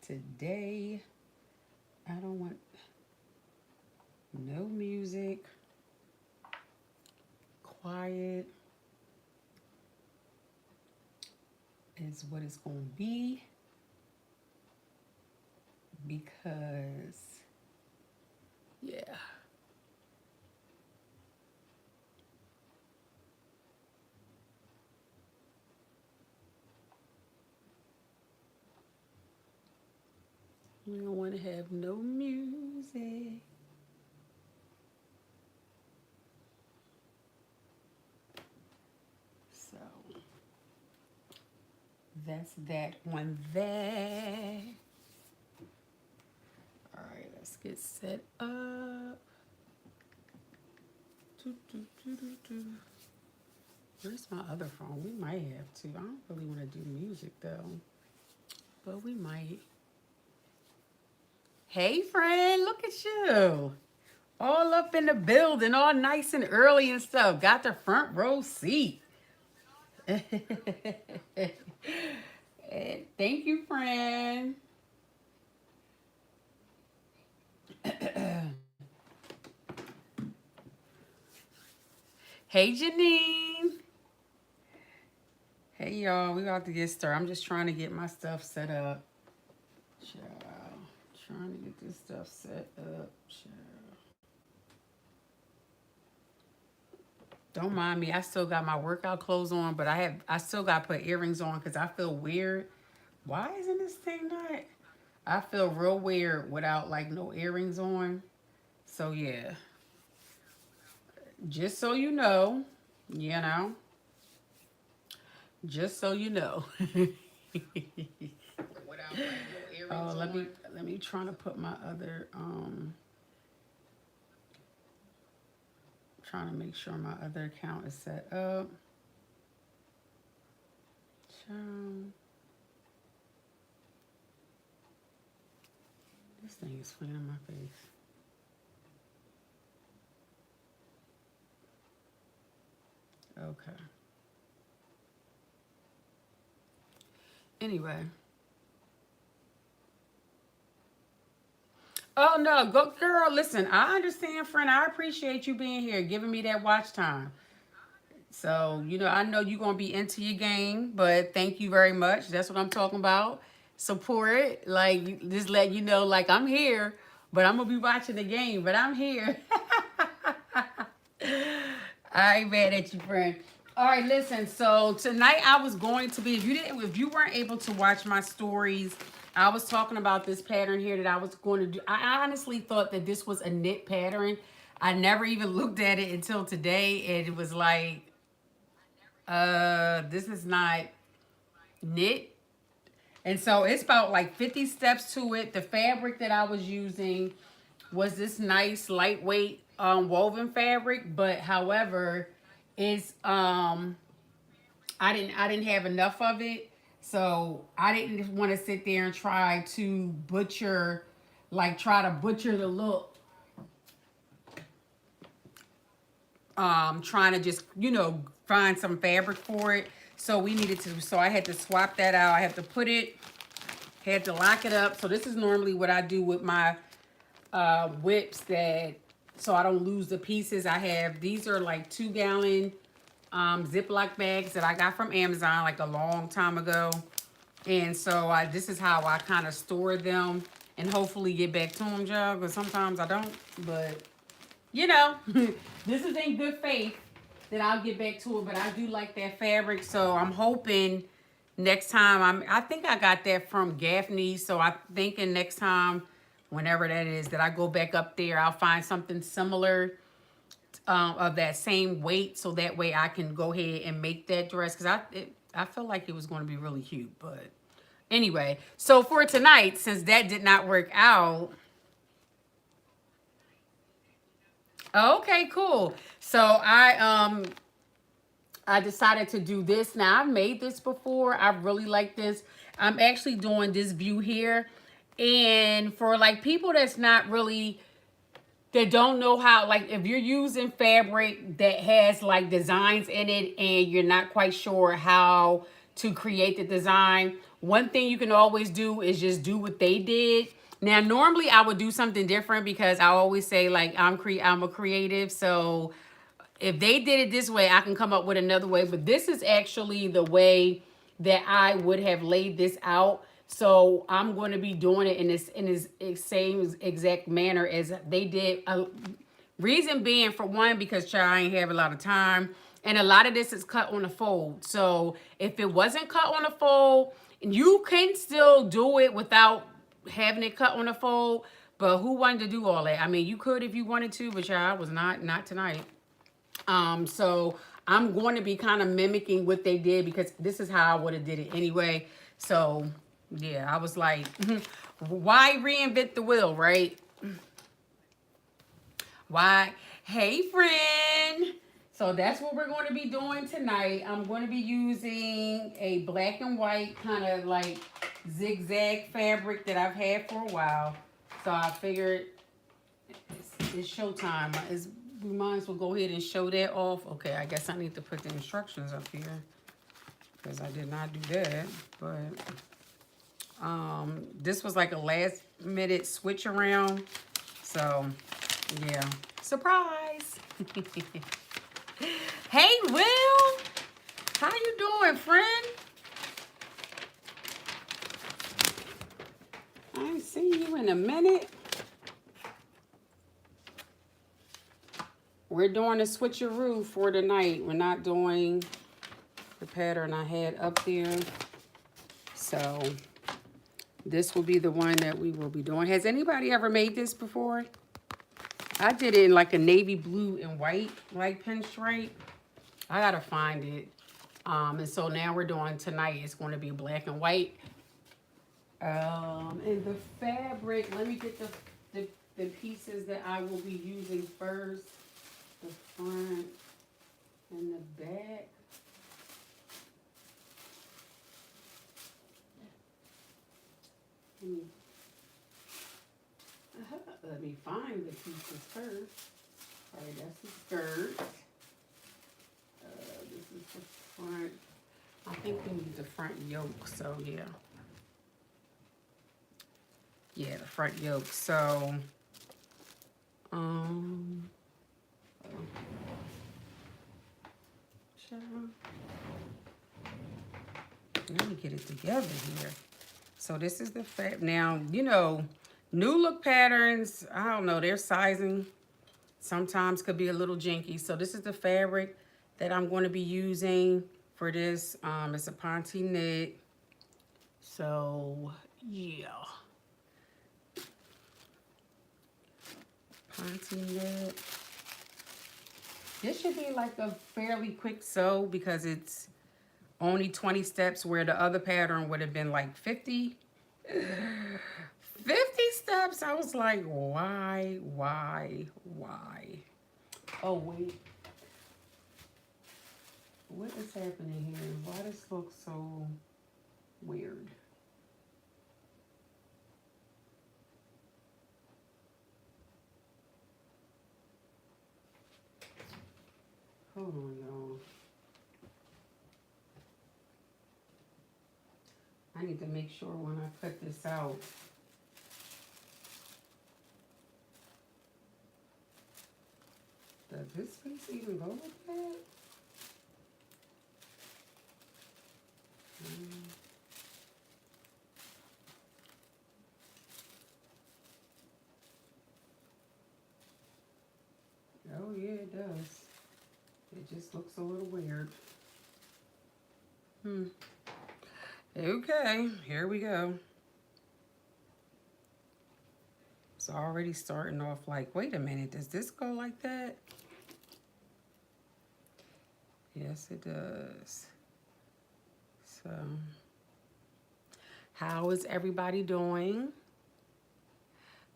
today I don't want no music, quiet is what it's going to be because, yeah. We don't want to have no music. So that's that on that. All right, let's get set up. Where's my other phone? We might have to. I don't really want to do music though, but we might. Hey, friend, look at you. All up in the building, all nice and early and stuff. Got the front row seat. Thank you, friend. Hey, Janine. Hey, y'all. We about to get started. I'm just trying to get my stuff set up. Child. Trying to get this stuff set up. Child. Don't mind me. I still got my workout clothes on, but I still got to put earrings on because I feel weird. Why isn't this thing not? I feel real weird without like no earrings on. So yeah, just so you know, you know, just so you know. Without like no earrings on. Let me try to put my other trying to make sure my other account is set up. This thing is flying in my face. Okay. Anyway. Oh no, go girl, listen, I understand, friend. I appreciate you being here, giving me that watch time. So, I know you're gonna be into your game, but thank you very much. That's what I'm talking about. Support, like just let you know, like I'm here, but I'm gonna be watching the game, but I'm here. I ain't mad at you, friend. All right, listen. So tonight I was going to be, if you weren't able to watch my stories, I was talking about this pattern here that I was going to do. I honestly thought that this was a knit pattern. I never even looked at it until today, and it was like, this is not knit. And so it's about like 50 steps to it. The fabric that I was using was this nice lightweight woven fabric, but however, it's I didn't have enough of it. So I didn't want to sit there and try to butcher, like try to butcher the look. Trying to just, find some fabric for it. So I had to swap that out. I had to had to lock it up. So this is normally what I do with my whips, so I don't lose the pieces. These are like 2-gallon Ziploc bags that I got from Amazon like a long time ago. And so this is how I kind of store them and hopefully get back to them, Joe, because sometimes I don't. But, this is in good faith that I'll get back to it. But I do like that fabric, so I'm hoping next time, I think I got that from Gaffney, so I'm thinking next time, whenever that is, that I go back up there, I'll find something similar of that same weight, so that way I can go ahead and make that dress, because I felt like it was going to be really cute. But anyway, so for tonight, since that did not work out, okay, cool. So I decided to do this. Now, I've made this before. I really like this. I'm actually doing this view here. And for like people that don't know how, like if you're using fabric that has like designs in it and you're not quite sure how to create the design, One thing you can always do is just do what they did. Now, normally I would do something different because I always say like I'm a creative, so if they did it this way, I can come up with another way. But this is actually the way that I would have laid this out. So I'm going to be doing it in this same exact manner as they did. Reason being, for one, because child, I ain't have a lot of time. And a lot of this is cut on a fold. So if it wasn't cut on a fold, you can still do it without having it cut on a fold. But who wanted to do all that? I mean, you could if you wanted to, but child, was not tonight. So I'm going to be kind of mimicking what they did because this is how I would have did it anyway. So yeah, I was like, why reinvent the wheel, right? Why? Hey, friend. So that's what we're going to be doing tonight. I'm going to be using a black and white kind of like zigzag fabric that I've had for a while. So I figured it's showtime. We might as well go ahead and show that off. Okay, I guess I need to put the instructions up here because I did not do that. But this was like a last minute switch around. So yeah, surprise. Hey, Will, how you doing, friend? I ain't seen you in a minute. We're doing a switcheroo for tonight. We're not doing the pattern I had up there. So this will be the one that we will be doing. Has anybody ever made this before? I did it in like a navy blue and white, like pinstripe. I gotta find it. And so now we're doing tonight. It's going to be black and white. And the fabric. Let me get the pieces that I will be using first. The front and the back. Let me find the pieces first. All right, that's the skirt. This is the front. I think we need the front yoke, so yeah. Yeah, the front yoke. So, let me get it together here. So this is the fabric. Now, you know, new look patterns, I don't know, their sizing sometimes could be a little jinky. So this is the fabric that I'm going to be using for this. It's a Ponte knit. So, yeah. Ponte knit. This should be like a fairly quick sew because it's only 20 steps where the other pattern would have been like 50. 50 steps. I was like, why? Oh, wait. What is happening here? Why does this look so weird? Hold on, y'all. I need to make sure when I cut this out. Does this piece even go with that? Oh yeah, it does. It just looks a little weird. Okay, here we go. It's already starting off like, wait a minute, does this go like that? Yes, it does. So, how is everybody doing?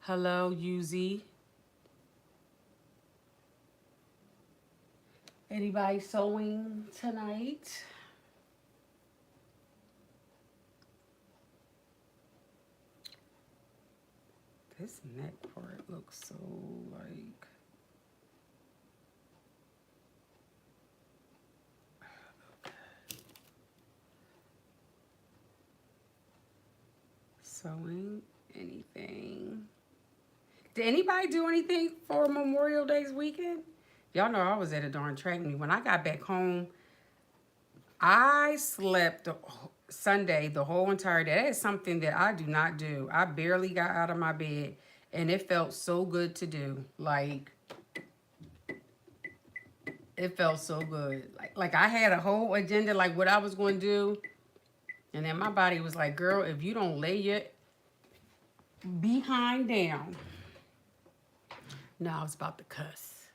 Hello, Yuzi. Anybody sewing tonight? This neck part looks so like... sewing anything. Did anybody do anything for Memorial Day's weekend? Y'all know I was at a darn track meet. When I got back home, I slept Sunday the whole entire day. That is something that I do not do. I barely got out of my bed, and it felt so good to do. Like, it felt so good. Like I had a whole agenda, like what I was going to do. And then my body was like, girl, if you don't lay your behind down. No, I was about to cuss.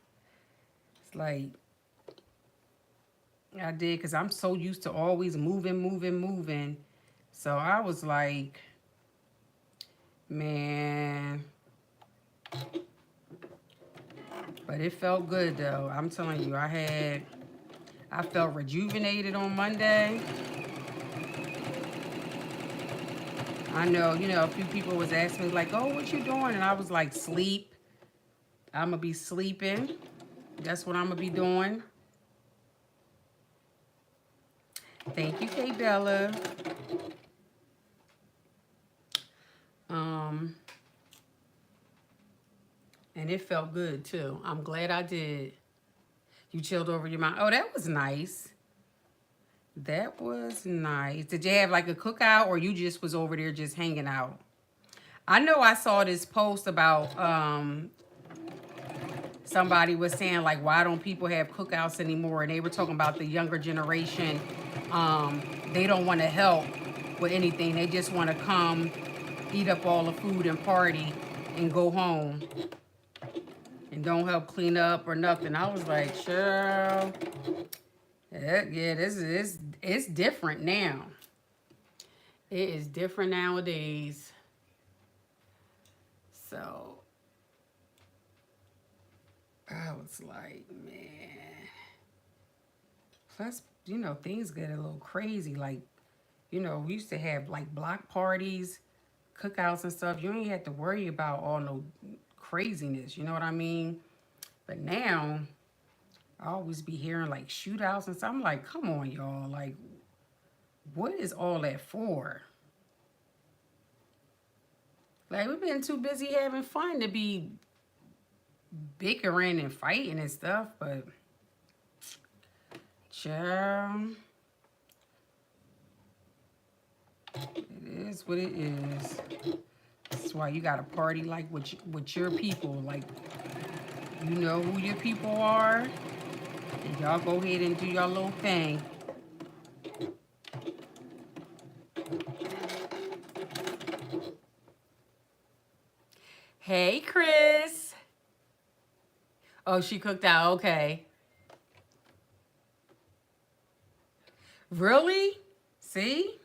It's like, I did, because I'm so used to always moving. So I was like, man. But it felt good, though. I'm telling you, I felt rejuvenated on Monday. I know, a few people was asking me, like, oh, what you doing? And I was like, sleep. I'm going to be sleeping. That's what I'm going to be doing. Thank you, Kay Bella. And it felt good, too. I'm glad I did. You chilled over your mind. Oh, that was nice. That was nice. Did you have like a cookout, or you just was over there just hanging out? I know I saw this post about somebody was saying, like, why don't people have cookouts anymore? And they were talking about the younger generation. They don't want to help with anything. They just want to come, eat up all the food and party and go home. And don't help clean up or nothing. I was like, sure. Yeah, it's different now. It is different nowadays. So I was like, man. Plus, things get a little crazy. Like, we used to have like block parties, cookouts and stuff. You ain't have to worry about all no craziness. You know what I mean? But now, I always be hearing like shootouts and stuff. I'm like, come on, y'all. Like, what is all that for? Like, we've been too busy having fun to be bickering and fighting and stuff. But, child, it is what it is. That's why you got to party like with your people. Like, you know who your people are. And y'all go ahead and do your little thing. Hey, Chris. Oh, she cooked out. Okay. Really? See?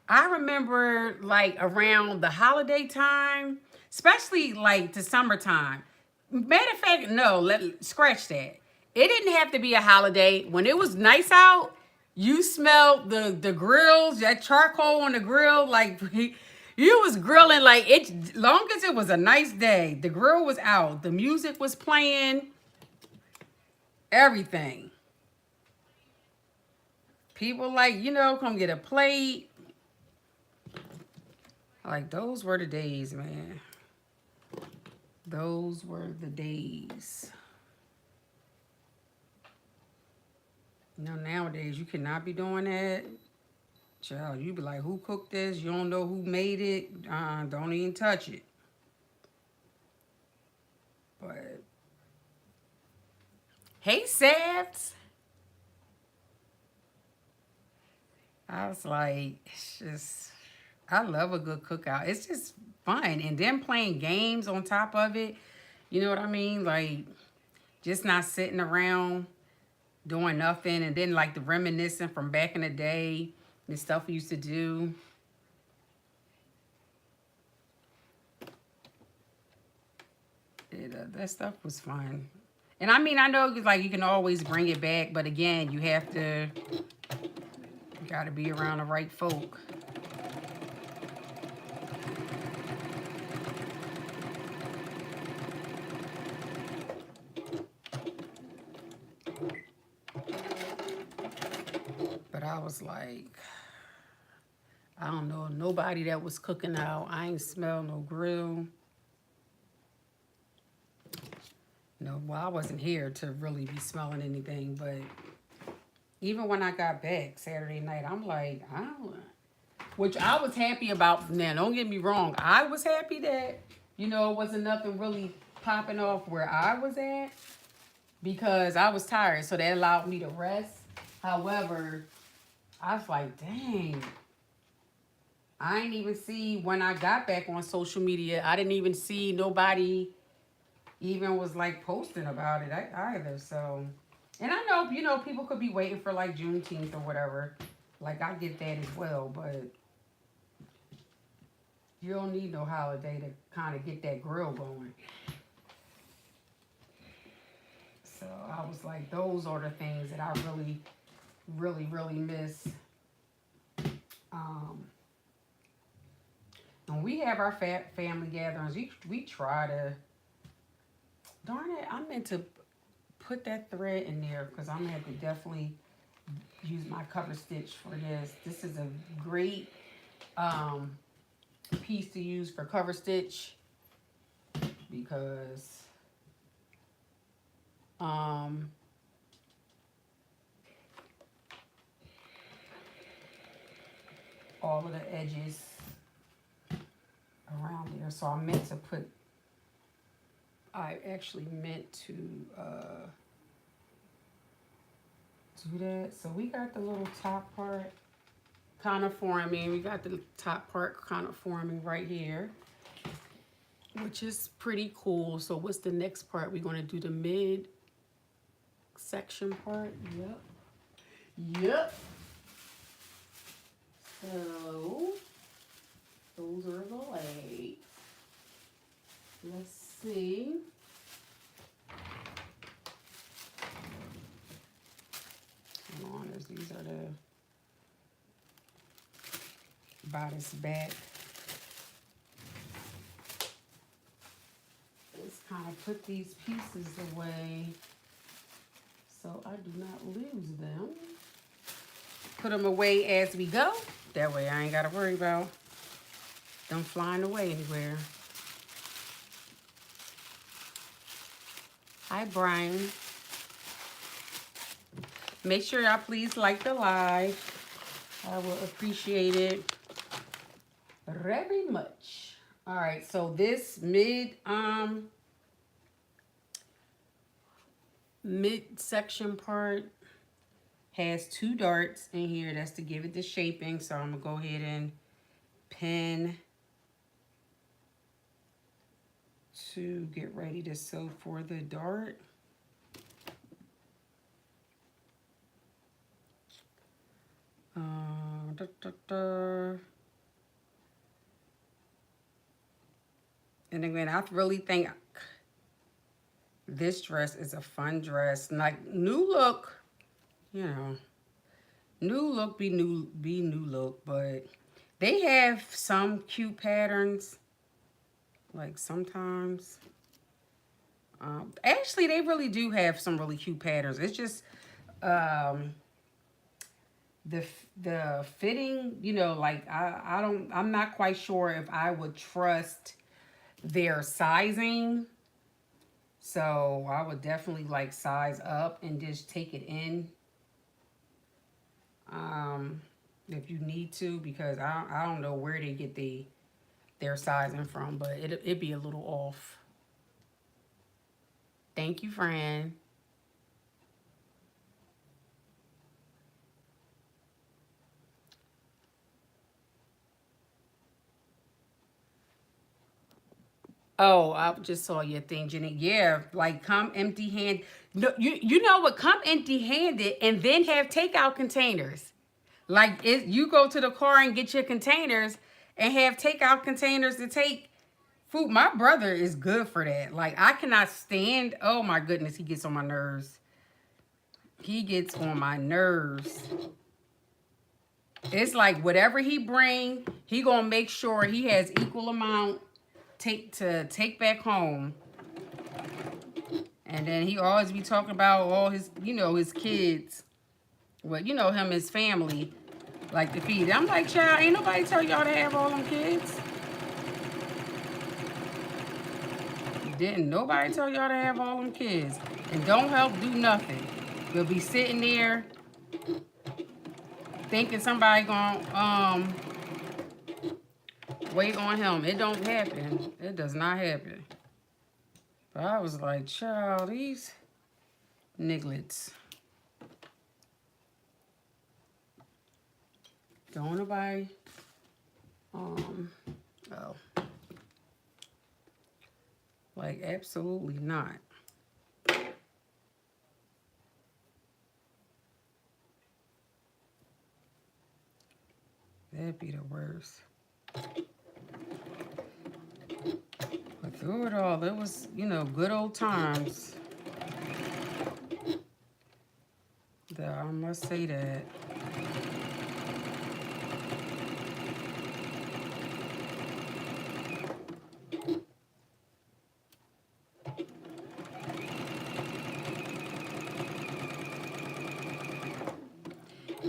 I remember, like, around the holiday time, especially, like, the summertime. Matter of fact, no, scratch that. It didn't have to be a holiday. When it was nice out, you smelled the grills, that charcoal on the grill, like, you was grilling, like, it. Long as it was a nice day, the grill was out, the music was playing, everything. People, like, come get a plate. Like, those were the days, man. Those were the days. Nowadays, you cannot be doing that. Child, you be like, who cooked this? You don't know who made it. Don't even touch it. But, hey, Sabs. I was like, it's just, I love a good cookout. It's just fun. And then playing games on top of it. You know what I mean? Like, just not sitting around doing nothing. And then, like, the reminiscing from back in the day and stuff we used to do. That stuff was fun. And I mean, I know, like, you can always bring it back. But again, you got to be around the right folk. But I was like, I don't know nobody that was cooking out. I ain't smell no grill. No, well, I wasn't here to really be smelling anything, but even when I got back Saturday night, I'm like, I don't, which I was happy about. Now, don't get me wrong. I was happy that, you know, it wasn't nothing really popping off where I was at because I was tired. So that allowed me to rest. However, I was like, dang. I didn't even see when I got back on social media. I didn't even see nobody even was like posting about it either. So, and I know, you know, people could be waiting for like Juneteenth or whatever. Like, I get that as well, but you don't need no holiday to kind of get that grill going. So I was like, those are the things that I really, really, really miss. When we have our family gatherings, we try to, darn it, I meant to put that thread in there because I'm going to have to definitely use my cover stitch for this. This is a great piece to use for cover stitch because all of the edges around there. So I meant to put, I actually meant to do that. So we got the little top part kind of forming. We got the top part kind of forming right here, which is pretty cool. So what's the next part? We're going to do the mid section part. Yep. So those are the legs. Let's see. Hold on, as these are the bodice back. Let's kind of put these pieces away so I do not lose them. Put them away as we go. That way I ain't got to worry about them flying away anywhere. Hi, Brian. Make sure y'all please like the live. I will appreciate it very much. All right, so this mid section part has 2 darts in here. That's to give it the shaping. So I'm gonna go ahead and pin to get ready to sew for the dart. And again, I really think this dress is a fun dress. Like, new look, you know, new look be new look, but they have some cute patterns. Like sometimes, actually, they really do have some really cute patterns. It's just the fitting, you know, like I'm not quite sure if I would trust their sizing. So I would definitely like size up and just take it in if you need to, because I don't know where they get their sizing from, but it'd be a little off. Thank you, Fran. Oh, I just saw your thing, Jenny. Yeah, like come empty-handed. No, you know what? Come empty-handed and then have takeout containers. Like you go to the car and get your containers and have takeout containers to take food. My brother is good for that. Like, I cannot stand. Oh my goodness, he gets on my nerves. He gets on my nerves. It's like whatever he bring, he gonna make sure he has equal amount to take back home. And then he always be talking about all his, you know, his kids. Well, you know him, his family. like to feed it. I'm like, child, ain't nobody tell y'all to have all them kids. Didn't nobody tell y'all to have all them kids. And don't help do nothing. You'll be sitting there thinking somebody gonna wait on him. It don't happen. It does not happen. But I was like, child, these nigglets. Don't nobody oh. Like absolutely not. That'd be the worst. But through it all, it was, you know, good old times. I must say that.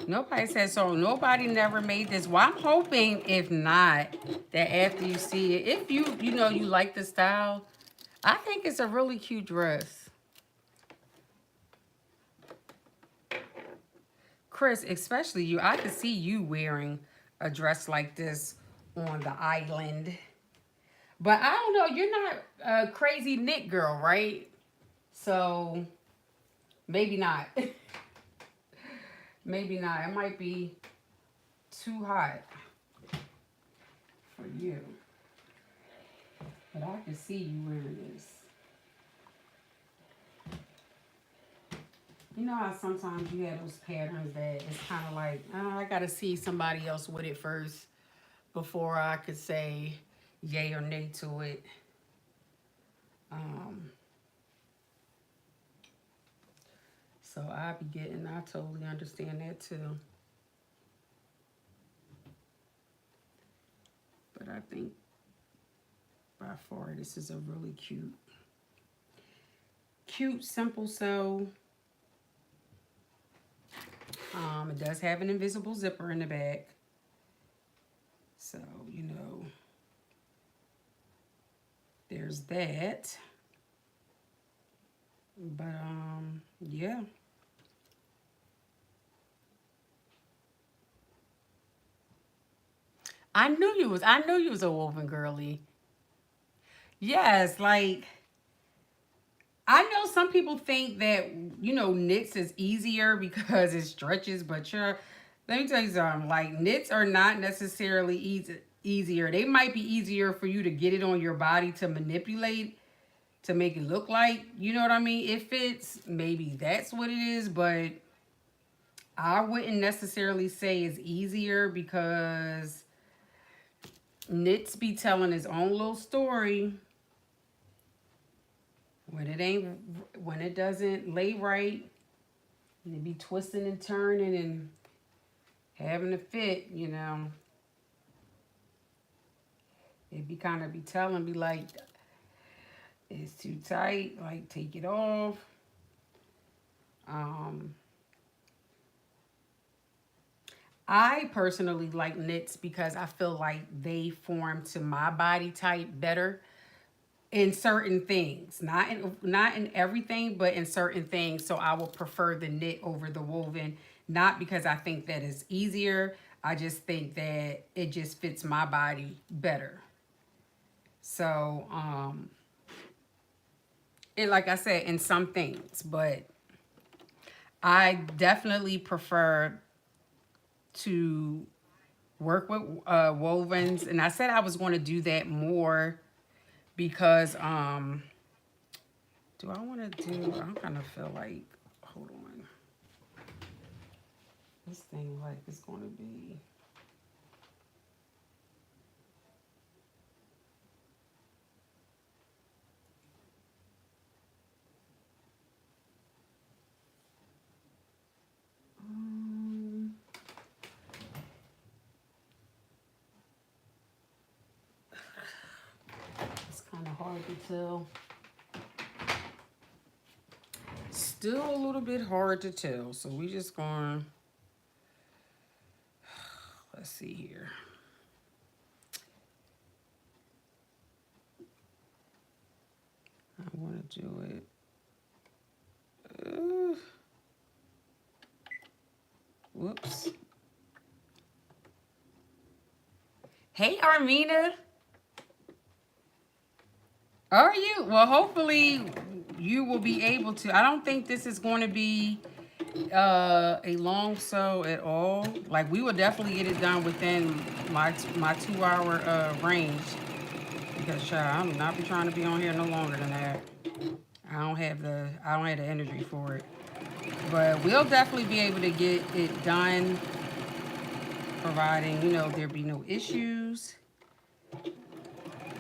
Nobody said so. Nobody never made this. Well, I'm hoping, if not, that after you see it, if you know, you like the style, I think it's a really cute dress. Chris, especially you, I could see you wearing a dress like this on the island. But I don't know, you're not a crazy knit girl, right? So maybe not. Maybe not. It might be too hot for you. But I can see you wearing this. You know how sometimes you have those patterns that it's kind of like, oh, I got to see somebody else with it first before I could say yay or nay to it. So I totally understand that too. But I think by far this is a really cute, simple sew. It does have an invisible zipper in the back. So, you know, there's that. But, yeah. I knew you was a woven girly. Yes, like I know some people think that, you know, knits is easier because it stretches, but let me tell you something, like knits are not necessarily easier. They might be easier for you to get it on your body to manipulate to make it look like, you know what I mean? It fits, maybe that's what it is, but I wouldn't necessarily say it's easier because knits be telling his own little story when it doesn't lay right, and it be twisting and turning and having a fit, you know. It be kind of be telling, be like, it's too tight, like take it off. Um, I personally like knits because I feel like they form to my body type better in certain things, not in everything, but in certain things. So I will prefer the knit over the woven, not because I think that it's easier. I just think that it just fits my body better. So, and like I said, in some things, but I definitely prefer to work with wovens, and I said I was going to do that more because do I want to do, I kind of feel like, hold on, this thing like is going to be, it's kind of hard to tell. Still a little bit hard to tell, so we just going, let's see here. I want to do it. Whoops. Hey, Armina. Are you? Well, hopefully you will be able to. I don't think this is going to be a long sew at all. Like, we will definitely get it done within my 2 hour range. Because child, I'm not be trying to be on here no longer than that. I don't have the energy for it. But we'll definitely be able to get it done, providing, you know, there be no issues.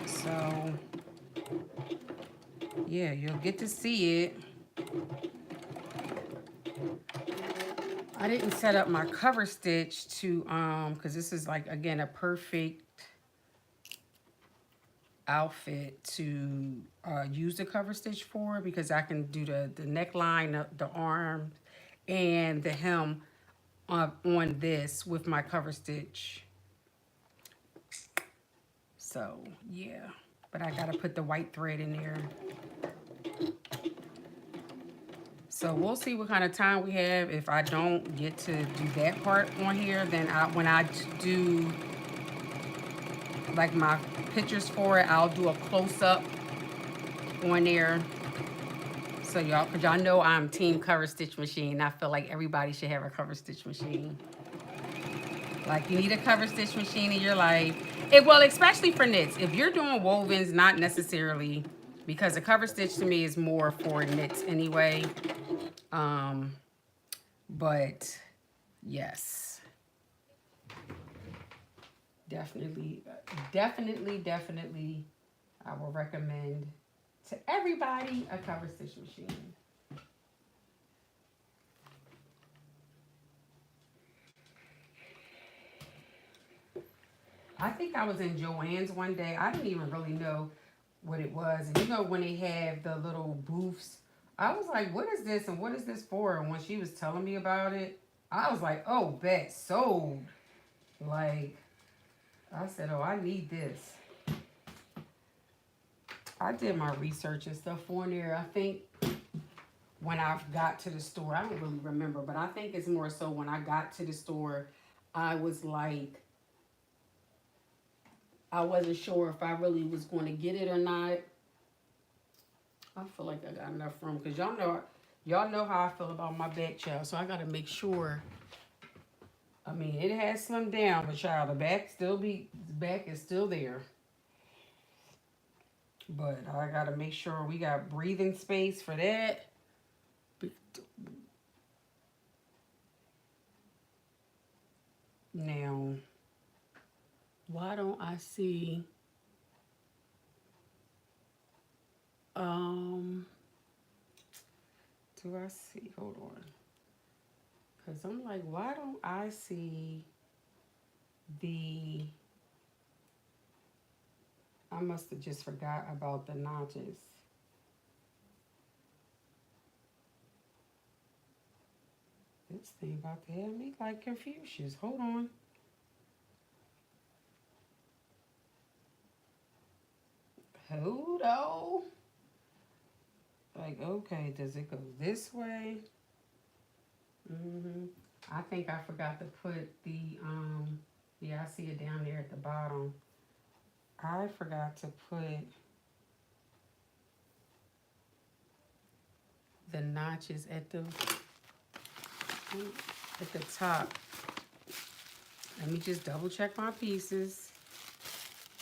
So yeah, you'll get to see it. I didn't set up my cover stitch to because this is like, again, a perfect outfit to use the cover stitch for, because I can do the neckline, the arm, and the hem on this with my cover stitch. So yeah, but I gotta put the white thread in there. So we'll see what kind of time we have. If I don't get to do that part on here, then when I do like my pictures for it, I'll do a close-up on there. So y'all, because y'all know I'm team cover stitch machine. I feel like everybody should have a cover stitch machine. Like, you need a cover stitch machine in your life. Well, especially for knits. If you're doing wovens, not necessarily, because the cover stitch to me is more for knits anyway. But yes, definitely, I will recommend to everybody a cover stitch machine. I think I was in Joann's one day. I didn't even really know what it was. And you know, when they have the little booths, I was like, what is this and what is this for? And when she was telling me about it, I was like, oh, bet, sold. Like, I said, oh, I need this. I did my research and stuff on there. I think when I got to the store, I don't really remember, but I think it's more so when I got to the store, I was like, I wasn't sure if I really was going to get it or not. I feel like I got enough room because y'all know how I feel about my back, child. So I got to make sure. I mean, it has slimmed down, but child, the back is still there. But I got to make sure we got breathing space for that. Now, why don't I see? Do I see? Hold on. Because I'm like, why don't I see the... I must have just forgot about the notches. This thing about to have me like Confucius. Hold on. Hold on. Like, okay, does it go this way? I think I forgot to put the, yeah, I see it down there at the bottom. I forgot to put the notches at the top. Let me just double check my pieces.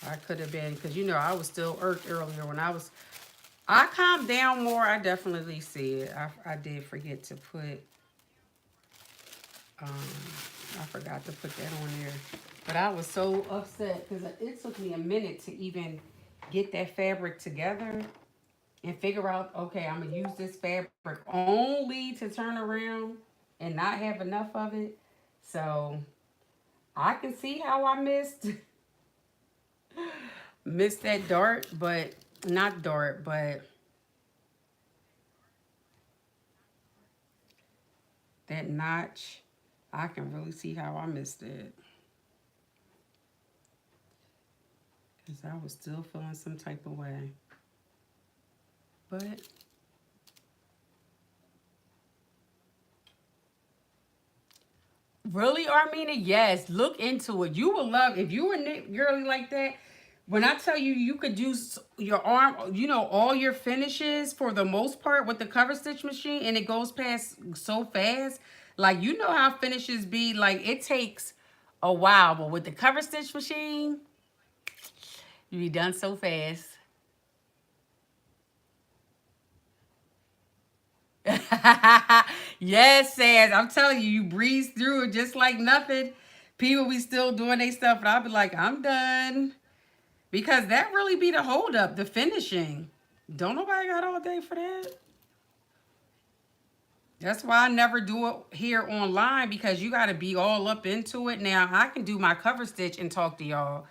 I could have been, because you know, I was still irked earlier when I calmed down more. I definitely see it. I did forget to put, I forgot to put that on there. But I was so upset because it took me a minute to even get that fabric together and figure out, okay, I'm going to use this fabric only to turn around and not have enough of it. So I can see how I missed that dart, but not dart, but that notch. I can really see how I missed it. Because I was still feeling some type of way. But really, Armina, yes. Look into it. You will love if you were girly like that. When I tell you, you could use your arm, you know, all your finishes for the most part with the cover stitch machine, and it goes past so fast. Like, you know how finishes be. Like, it takes a while, but with the cover stitch machine, you be done so fast. Yes, Sass. I'm telling you, you breeze through it just like nothing. People be still doing their stuff, and I'll be like, I'm done. Because that really be the holdup, the finishing. Don't nobody got all day for that. That's why I never do it here online, because you got to be all up into it. Now, I can do my cover stitch and talk to y'all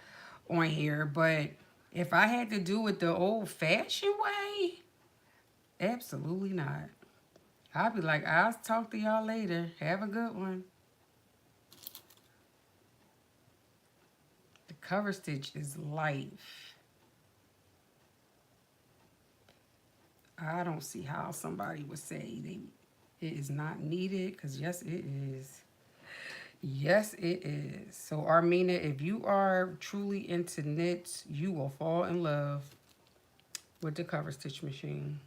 on here, but if I had to do it the old fashioned way, absolutely not. I'll be like, I'll talk to y'all later. Have a good one. The cover stitch is life. I don't see how somebody would say it is not needed, because yes, it is. Yes, it is. So, Armina, if you are truly into knits, you will fall in love with the cover stitch machine.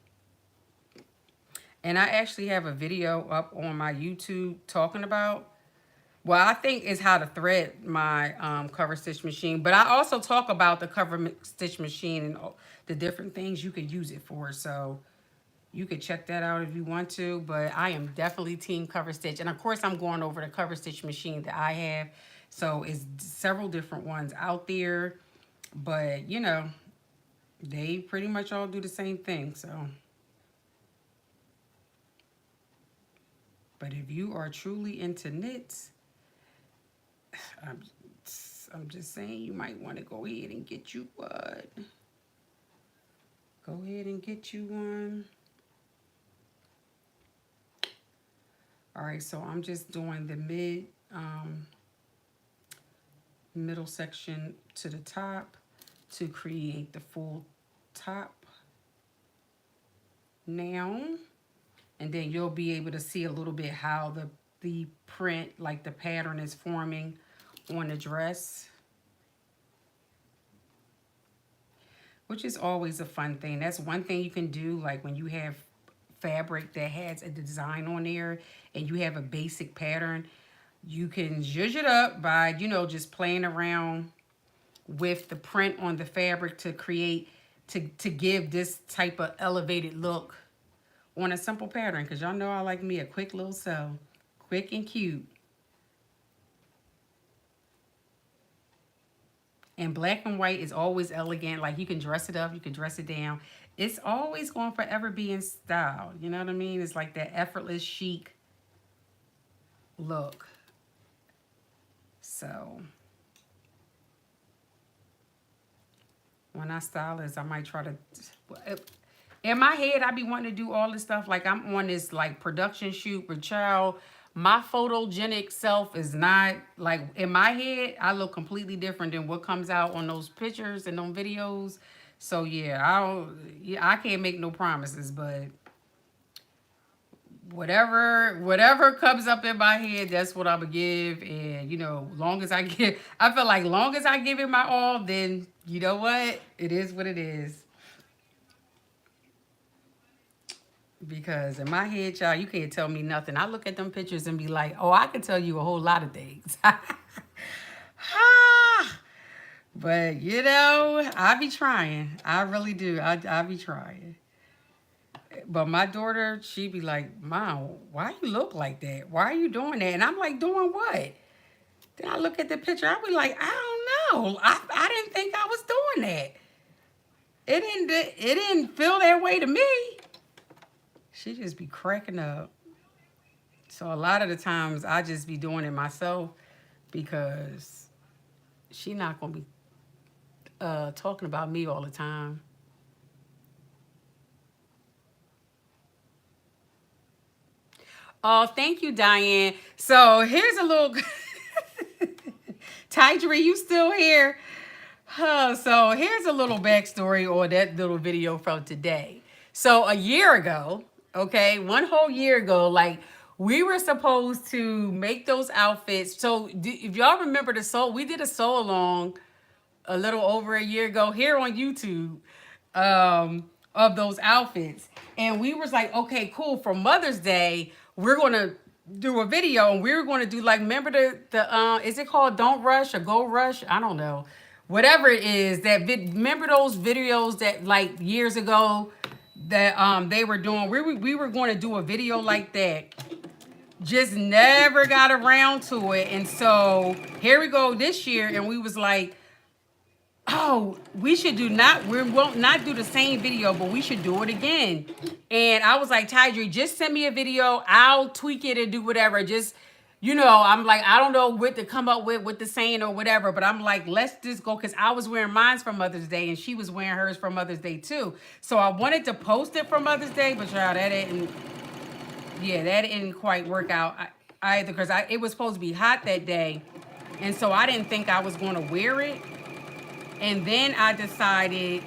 And I actually have a video up on my YouTube talking about, well, I think is how to thread my cover stitch machine. But I also talk about the cover stitch machine and the different things you could use it for. So you could check that out if you want to. But I am definitely team cover stitch. And of course, I'm going over the cover stitch machine that I have. So it's several different ones out there. But, you know, they pretty much all do the same thing. So, but if you are truly into knits, I'm, I'm just saying you might want to go ahead and get you one. Go ahead and get you one. All right, so I'm just doing the middle section to the top to create the full top now. And then you'll be able to see a little bit how the print, like the pattern, is forming on the dress, which is always a fun thing. That's one thing you can do, like when you have fabric that has a design on there and you have a basic pattern, you can zhuzh it up by, you know, just playing around with the print on the fabric to create, to give this type of elevated look on a simple pattern. Because y'all know I like me a quick little sew. Quick and cute. And black and white is always elegant. Like, you can dress it up, you can dress it down. It's always going to forever be in style. You know what I mean? It's like that effortless, chic look. So, when I style this, I might try to... In my head, I be wanting to do all this stuff. Like, I'm on this, like, production shoot with child. My photogenic self is not, like, in my head, I look completely different than what comes out on those pictures and those videos. So, yeah, I can't make no promises, but whatever comes up in my head, that's what I'm going to give. And, you know, I feel like long as I give it my all, then, you know what? It is what it is. Because in my head, y'all, you can't tell me nothing. I look at them pictures and be like, oh, I can tell you a whole lot of things. But, you know, I be trying. I really do. I be trying. But my daughter, she be like, Mom, why you look like that? Why are you doing that? And I'm like, doing what? Then I look at the picture. I be like, I don't know. I didn't think I was doing that. It didn't feel that way to me. She just be cracking up. So a lot of the times I just be doing it myself, because she not going to be talking about me all the time. Oh, thank you, Diane. So here's a little... Tidri, you still here? So here's a little backstory on that little video from today. So a year ago, okay, one whole year ago, like we were supposed to make those outfits. So if y'all remember the sew, we did a sew along a little over a year ago here on YouTube, of those outfits. And we was like, okay, cool. For Mother's Day, we're gonna do a video, and we were gonna do like, remember the is it called Don't Rush or Go Rush? I don't know. Whatever it is, remember those videos that like years ago that they were doing. We were going to do a video like that. Just never got around to it. And so here we go this year, and we was like, oh, we won't not do the same video, but we should do it again. And I was like, Tydri, just send me a video. I'll tweak it and do whatever. Just, I'm like, I don't know what to come up with the saying or whatever, but I'm like, let's just go. Cause I was wearing mine for Mother's Day and she was wearing hers for Mother's Day too. So I wanted to post it for Mother's Day, but y'all, that didn't quite work out either. Cause it was supposed to be hot that day. And so I didn't think I was going to wear it. And then I decided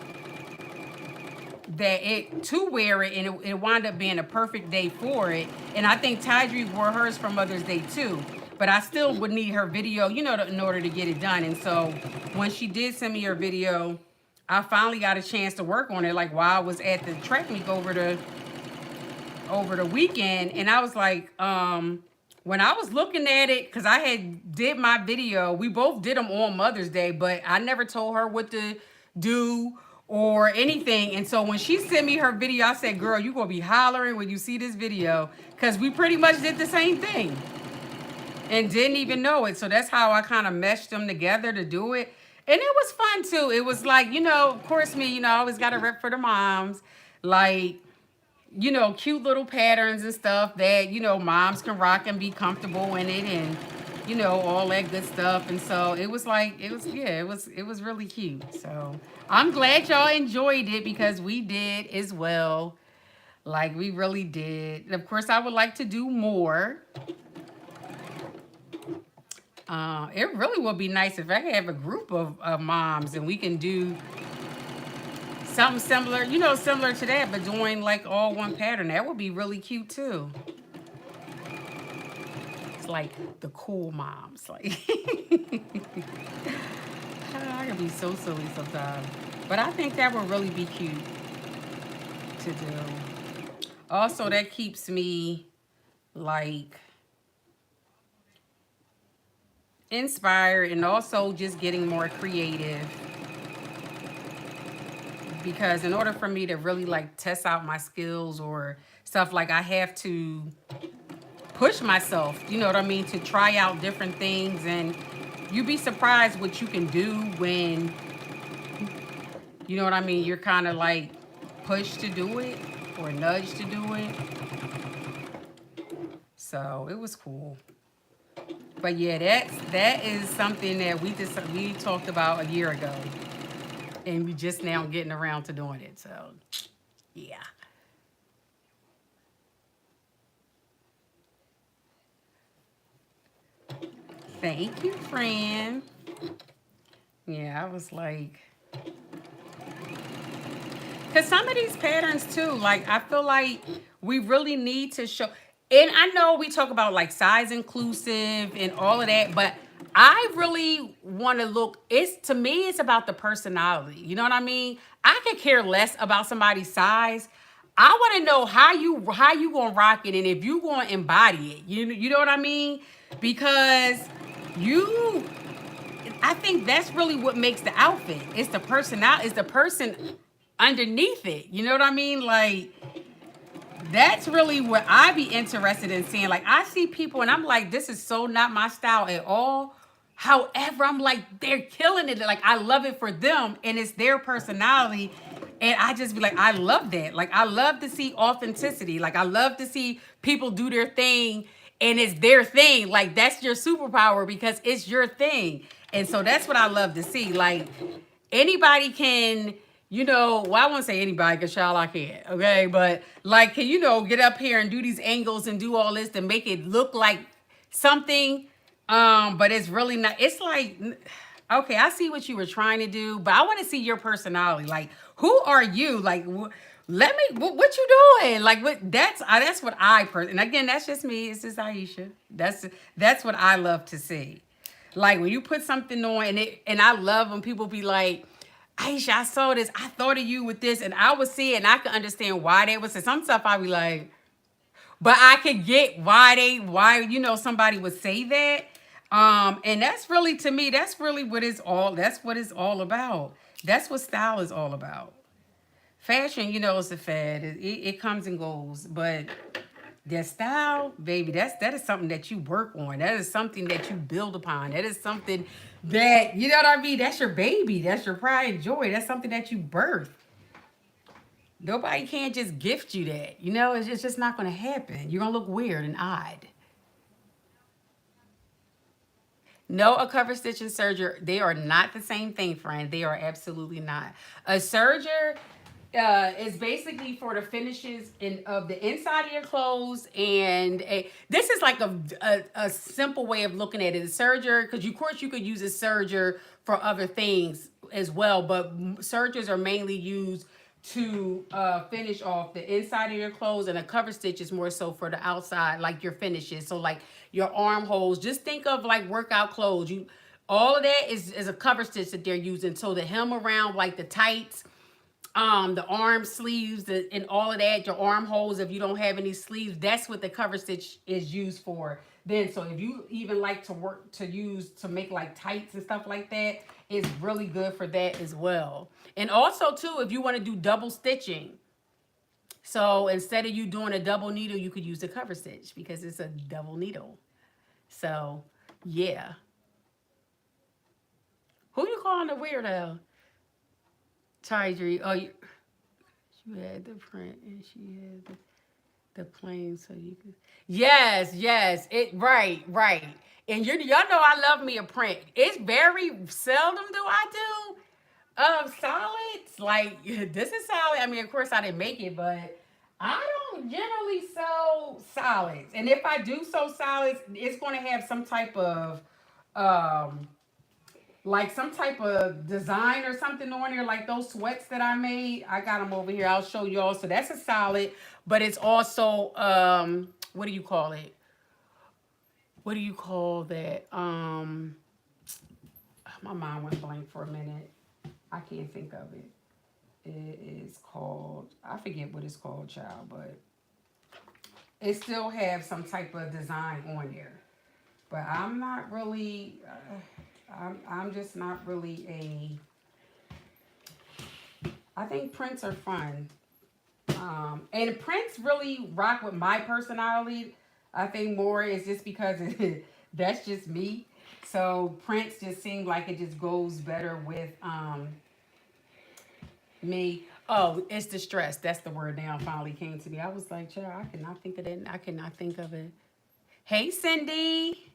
to wear it, and it wound up being a perfect day for it. And I think Tydri wore hers for Mother's Day too. But I still would need her video, in order to get it done. And so when she did send me her video, I finally got a chance to work on it. Like while I was at the track meet over the weekend, and I was like, when I was looking at it, because I had did my video, we both did them on Mother's Day, but I never told her what to do or anything. And so when she sent me her video, I said, girl, you going to be hollering when you see this video, because we pretty much did the same thing and didn't even know it. So that's how I kind of meshed them together to do it. And it was fun too. It was like, of course me, I always got a rep for the moms. Like, cute little patterns and stuff that, moms can rock and be comfortable in it, and, all that good stuff. And so it was like, it was really cute. So I'm glad y'all enjoyed it, because we did as well. Like we really did. And of course, I would like to do more. It really would be nice if I could have a group of moms and we can do something similar, similar to that, but doing like all one pattern. That would be really cute too. It's like the cool moms. Like I can be so silly sometimes. But I think that would really be cute to do. Also, that keeps me like inspired, and also just getting more creative. Because in order for me to really like test out my skills or stuff, like I have to push myself, to try out different things. And you'd be surprised what you can do when, you're kind of like pushed to do it or nudged to do it. So it was cool. But yeah, that is something that we talked about a year ago. And we just now getting around to doing it. So, yeah. Thank you, friend. Yeah, I was like... Because some of these patterns, too, like, I feel like we really need to show... And I know we talk about, like, size inclusive and all of that, but... I really want to look, to me, it's about the personality. You know what I mean? I could care less about somebody's size. I want to know how you going to rock it, and if you going to embody it. You know what I mean? Because I think that's really what makes the outfit. It's the personality. It's the person underneath it. You know what I mean? Like, that's really what I be interested in seeing. Like, I see people and I'm like, this is so not my style at all. However, I'm like, they're killing it. Like, I love it for them, and it's their personality. And I just be like, I love that. Like, I love to see authenticity. Like, I love to see people do their thing, and it's their thing. Like, that's your superpower because it's your thing. And so that's what I love to see. Like, anybody can, well, I won't say anybody because child, I can't, okay? But, like, can, get up here and do these angles and do all this to make it look like something. But it's really not. It's like, Okay, I see what you were trying to do, but I want to see your personality. Like, who are you? Like, let me. What you doing? Like, what? That's what and again, that's just me. It's just Aisha. That's what I love to see. Like when you put something on, and I love when people be like, Aisha, I saw this. I thought of you with this, and I would see it, and I could understand why they would say some stuff. I be like, but I could get why somebody would say that. And that's really, to me, that's what it's all about. That's what style is all about. Fashion, is a fad. It comes and goes, but that style, baby, that is something that you work on. That is something that you build upon. That is something that, you know what I mean? That's your baby. That's your pride and joy. That's something that you birth. Nobody can't just gift you that. It's just not going to happen. You're going to look weird and odd. No, a cover stitch and serger, they are not the same thing, friend. They are absolutely not. A serger is basically for the finishes of the inside of your clothes. And this is like a simple way of looking at it. A serger, because of course you could use a serger for other things as well, but sergers are mainly used to finish off the inside of your clothes, and a cover stitch is more so for the outside, like your finishes. So like your armholes, just think of like workout clothes. All of that is a cover stitch that they're using. So the hem around like the tights, the arm sleeves, and all of that, your armholes, if you don't have any sleeves, that's what the cover stitch is used for. Then, so if you even like to make like tights and stuff like that, it's really good for that as well. And also too, if you want to do double stitching, so instead of you doing a double needle, you could use a cover stitch because it's a double needle. So yeah. Who you calling a weirdo? Tydree. Oh, you had the print and she had the plain, so you could. Yes, yes. Right. And y'all know I love me a print. It's very seldom do I do solids. Like this is solid. I mean, of course I didn't make it, but I don't generally sew solids. And if I do sew solids, it's going to have some type of um like some type of design or something on there, like those sweats that I made. I got them over here. I'll show you all. So that's a solid, but it's also what do you call it? What do you call that? My mind went blank for a minute. I can't think of it. It is called, I forget what it's called, child, but it still have some type of design on there. But I'm not really, I'm just not really I think prints are fun. And prints really rock with my personality. I think more is just because that's just me. So prints just seem like it just goes better with me. Oh, it's the stress. That's the word now finally came to me. I was like, child, I cannot think of that. I cannot think of it. Hey, Cindy.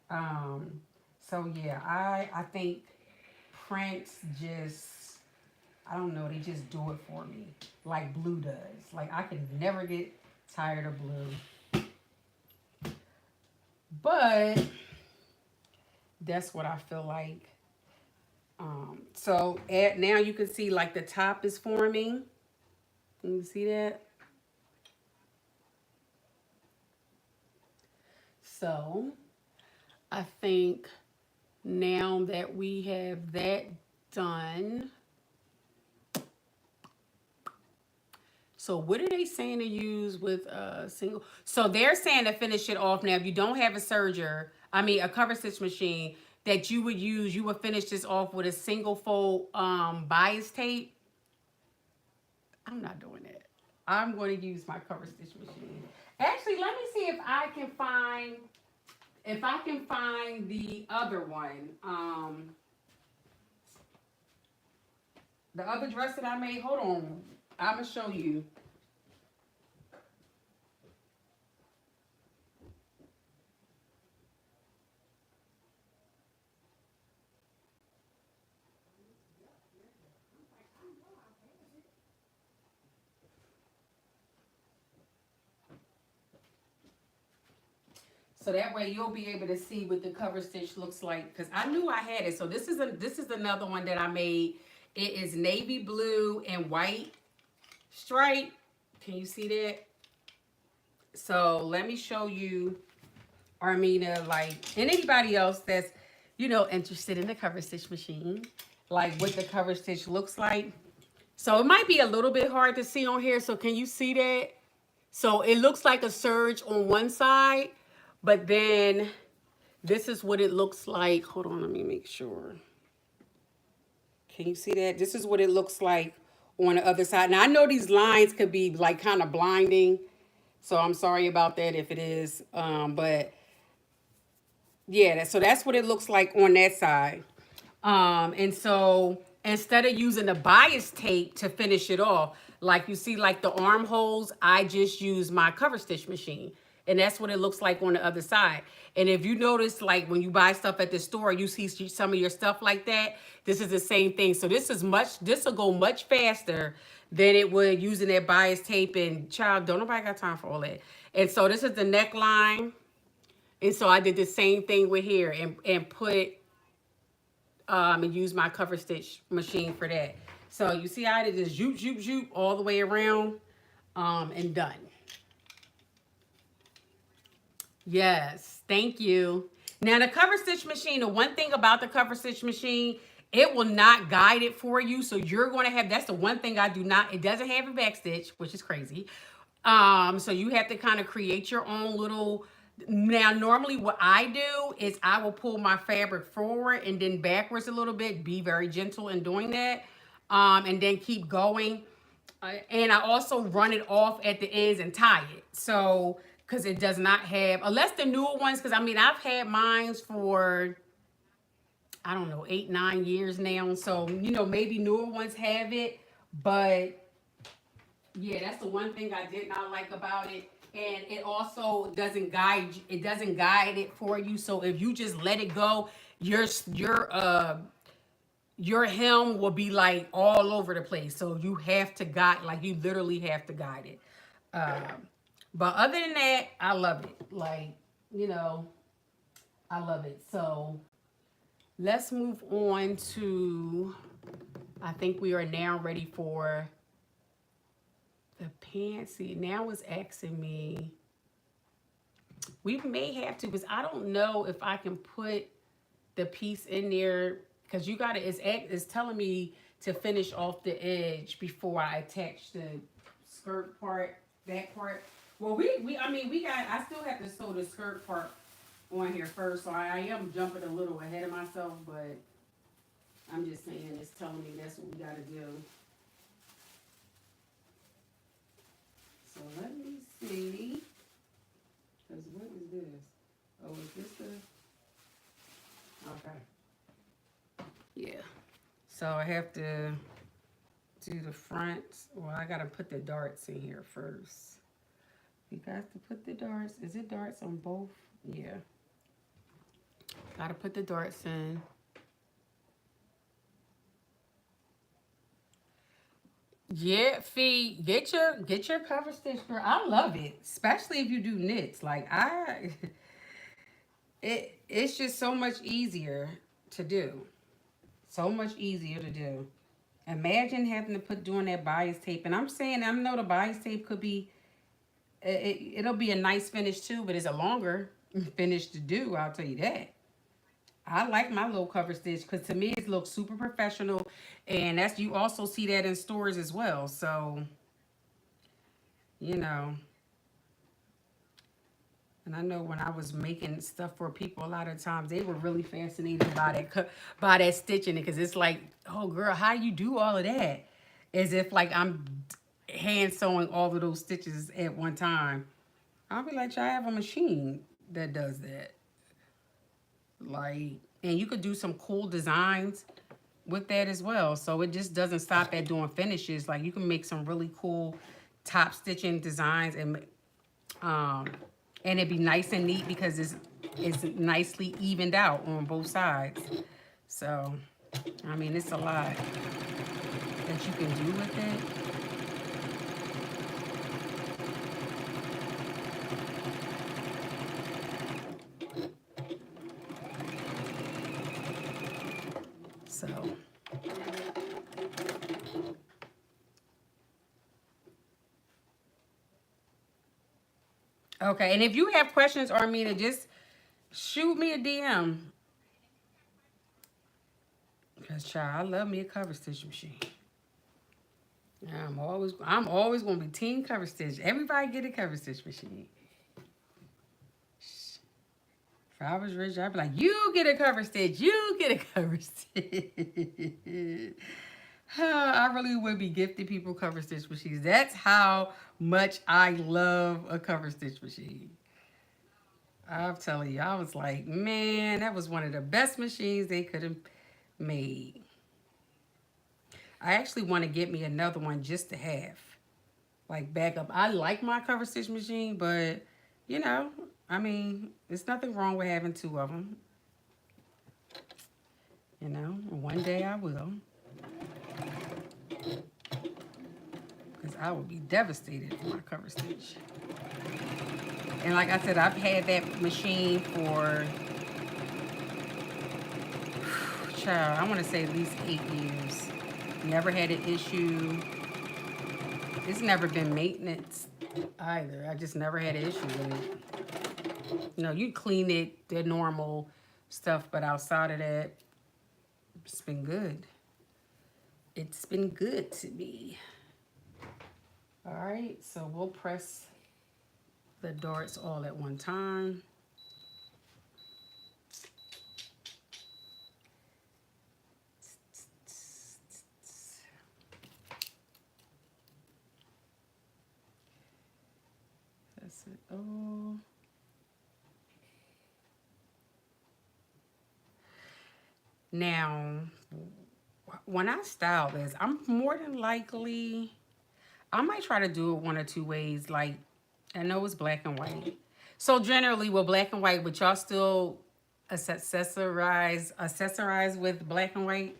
Um, so yeah, I think prints just, I don't know, they just do it for me. Like blue does. Like I can never get tired of blue. But that's what I feel like. So now you can see like the top is forming. Can you see that? So I think now that we have that done, so what are they saying to use with a single? So they're saying to finish it off now. If you don't have a cover stitch machine that you would use, you would finish this off with a single fold bias tape. I'm not doing that. I'm going to use my cover stitch machine. Actually, let me see if I can find the other one. The other dress that I made. Hold on. I'm gonna show you. So that way you'll be able to see what the cover stitch looks like. Because I knew I had it. So this is another one that I made. It is navy blue and white stripe. Can you see that? So let me show you, Armina, like, and anybody else that's, you know, interested in the cover stitch machine, like what the cover stitch looks like. So it might be a little bit hard to see on here. So can you see that? So it looks like a serge on one side, but then this is what it looks like. Hold on, let me make sure. Can you see that? This is what it looks like on the other side. Now I know these lines could be like kind of blinding, so I'm sorry about that if it is. But yeah, so that's what it looks like on that side. And so instead of using the bias tape to finish it off, like you see, like the armholes, I just use my cover stitch machine. And that's what it looks like on the other side. And if you notice, like when you buy stuff at the store, you see some of your stuff like that. This is the same thing. So this will go much faster than it would using that bias tape. And child, don't nobody got time for all that. And so this is the neckline. And so I did the same thing with here and put and use my cover stitch machine for that. So you see how I did this zoop, zoop, zoop all the way around and done. Yes, thank you. Now the cover stitch machine, the one thing about the cover stitch machine, it will not guide it for you. So you're going to have, that's the one thing I do not, it doesn't have a back stitch, which is crazy. So you have to kind of create your own little. Now, normally what I do is I will pull my fabric forward and then backwards a little bit, be very gentle in doing that, and then keep going. And I also run it off at the ends and tie it. So, because it does not have, unless the newer ones, because I mean, I've had mine for, I don't know, 8, 9 years now. So, you know, maybe newer ones have it, but yeah, that's the one thing I did not like about it. And it also doesn't guide it for you. So if you just let it go, your hem will be like all over the place. So you have to guide, like you literally have to guide it. But other than that, I love it. Like, you know, I love it. So let's move on to, I think we are now ready for the pants. See, now it's asking me. We may have to, because I don't know if I can put the piece in there, because you gotta, it's telling me to finish off the edge before I attach the skirt part, that part. Well, I still have to sew the skirt part on here first, so I am jumping a little ahead of myself, but I'm just saying it's telling me that's what we gotta do. So let me see, because what is this? Oh, is this the, okay. Yeah. So I have to do the front. Well, I got to put the darts in here first. You got to put the darts. Is it darts on both? Yeah. Got to put the darts in. Yeah, Fee, get your cover stitch, girl. I love it, especially if you do knits. Like it's just so much easier to do. So much easier to do. Imagine having to doing that bias tape. And I'm saying, I know the bias tape could be, it'll be a nice finish too, but it's a longer finish to do, I'll tell you that. I like my little cover stitch because to me it looks super professional, and that's, you also see that in stores as well. So, you know, and I know when I was making stuff for people, a lot of times they were really fascinated by that stitching, because it's like, oh girl, how do you do all of that? As if like I'm hand sewing all of those stitches at one time. I'll be like, I have a machine that does that. Like, and you could do some cool designs with that as well. So it just doesn't stop at doing finishes. Like you can make some really cool top stitching designs, and it'd be nice and neat because it's nicely evened out on both sides. So, I mean, it's a lot that you can do with it. So. Okay, and if you have questions, Armina, just shoot me a DM. Because, child, I love me a cover stitch machine. I'm always gonna be team cover stitch. Everybody get a cover stitch machine. If I was rich, I'd be like, you get a cover stitch, you get a cover stitch. I really would be gifting people cover stitch machines. That's how much I love a cover stitch machine. I'm telling you, I was like, man, that was one of the best machines they could have made. I actually want to get me another one just to have, like backup. I like my cover stitch machine, but you know, I mean, there's nothing wrong with having two of them. You know, one day I will, because I will be devastated if my cover stitch. And like I said, I've had that machine for, child, I want to say at least 8 years. Never had an issue. It's never been maintenance either. I just never had an issue with it. You know, you clean it, the normal stuff, but outside of that, it's been good. It's been good to me. All right, so we'll press the darts all at one time. That's it. Oh. Now, when I style this, I'm more than likely, I might try to do it one or two ways. Like, I know it's black and white. So generally with black and white, but y'all still accessorize with black and white?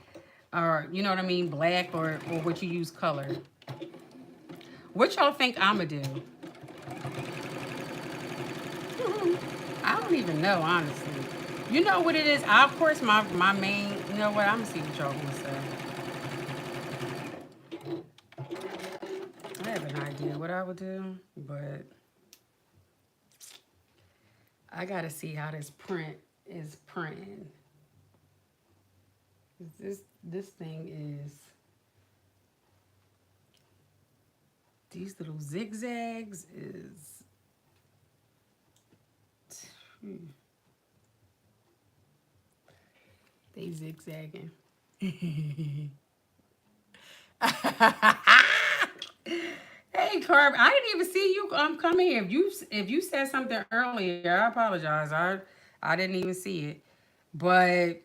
Or, you know what I mean? Black or what you use color. What y'all think I'ma do? I don't even know, honestly. You know what it is? Of course, my main, you know what? I'm gonna see what y'all gonna say. I have an idea what I would do, but I gotta see how this print is printing. This thing is, these little zigzags is, they zigzagging. Hey, Carb, I didn't even see you come here. If you said something earlier, I apologize. I didn't even see it. But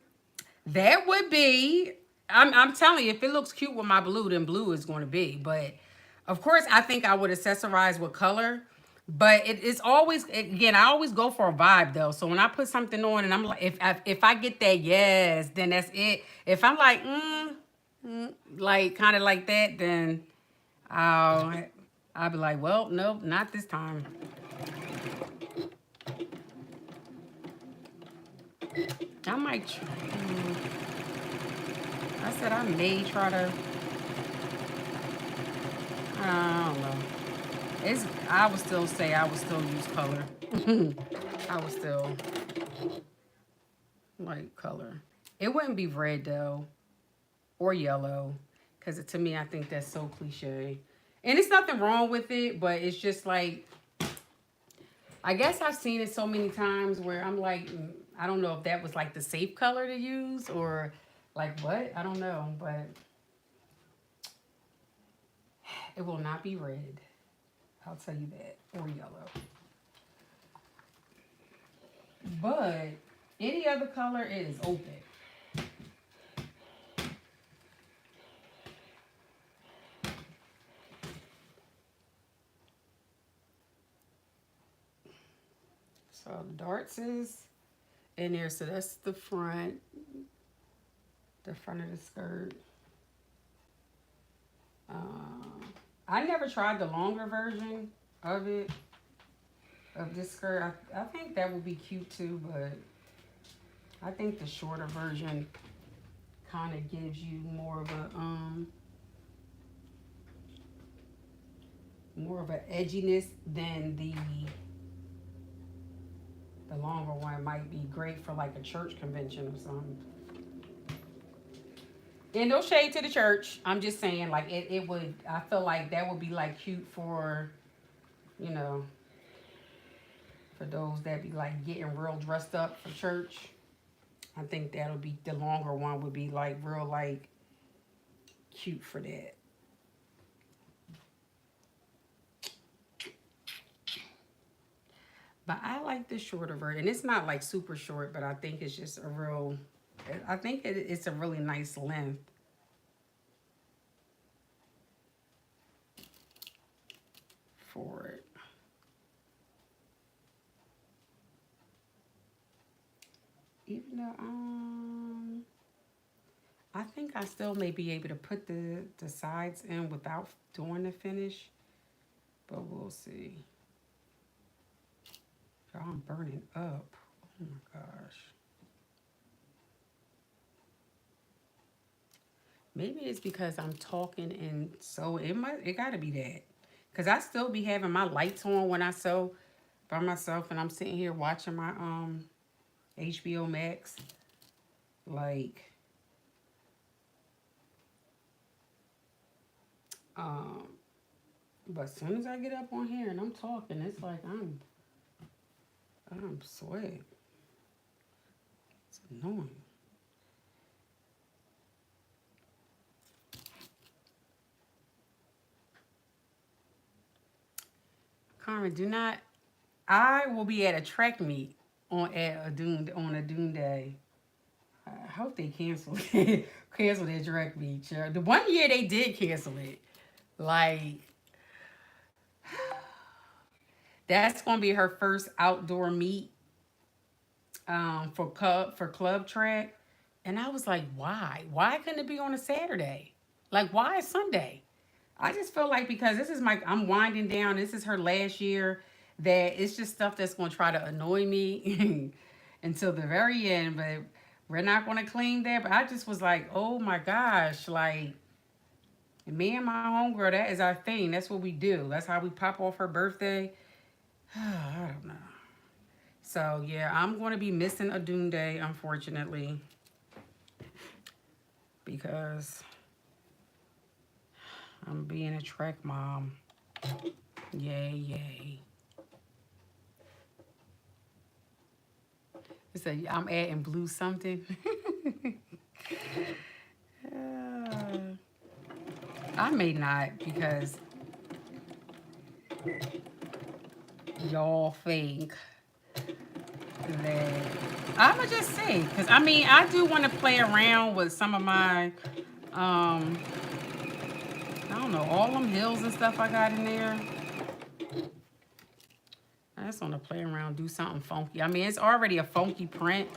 that would be, I'm telling you, if it looks cute with my blue, then blue is going to be. But of course, I think I would accessorize with color. But it's always, again, I always go for a vibe though. So when I put something on and I'm like, if I get that yes, then that's it. If I'm like, like kind of like that, then I'll be like, well, nope, not this time. I might. I said I may try to. I don't know. I would still say I would still use color. I would still like color. It wouldn't be red though, or yellow, because to me I think that's so cliche. And it's nothing wrong with it, but it's just like, I guess I've seen it so many times where I'm like, I don't know if that was like the safe color to use or like what? I don't know, but it will not be red. I'll tell you that, or yellow. But any other color, it is open. So the darts is in there. So that's the front of the skirt. I never tried the longer version of it, of this skirt. I think that would be cute too, but I think the shorter version kind of gives you more of a edginess than the longer one. Might be great for like a church convention or something. And no shade to the church. I'm just saying, like, it would, I feel like that would be like cute for, you know, for those that be like getting real dressed up for church. I think that'll be, the longer one would be like real like cute for that. But I like the shorter version. It's not like super short, but I think it's just a real, I think it's a really nice length. For it. Even though, I think I still may be able to put the sides in without doing the finish, but we'll see. Y'all, I'm burning up. Oh my gosh. Maybe it's because I'm talking and so it gotta be that. Cause I still be having my lights on when I sew by myself and I'm sitting here watching my HBO Max. Like but as soon as I get up on here and I'm talking, it's like I'm sweating. It's annoying. Carmen, do not. I will be at a track meet on a Dune day. I hope they cancel cancel their track meet. The one year they did cancel it. Like that's gonna be her first outdoor meet for club track. And I was like, why? Why couldn't it be on a Saturday? Like, why Sunday? I just feel like because this is I'm winding down. This is her last year. That it's just stuff that's going to try to annoy me until the very end. But we're not going to claim that. But I just was like, oh my gosh, like me and my homegirl, that is our thing. That's what we do. That's how we pop off her birthday. I don't know. So yeah, I'm going to be missing a Dune Day, unfortunately, because I'm being a track mom. Yay, yay. So I'm adding blue something. I may not because y'all think that I'ma just see. Because I mean, I do want to play around with some of my I don't know, all them hills and stuff I got in there. I just want to play around, do something funky. I mean, it's already a funky print.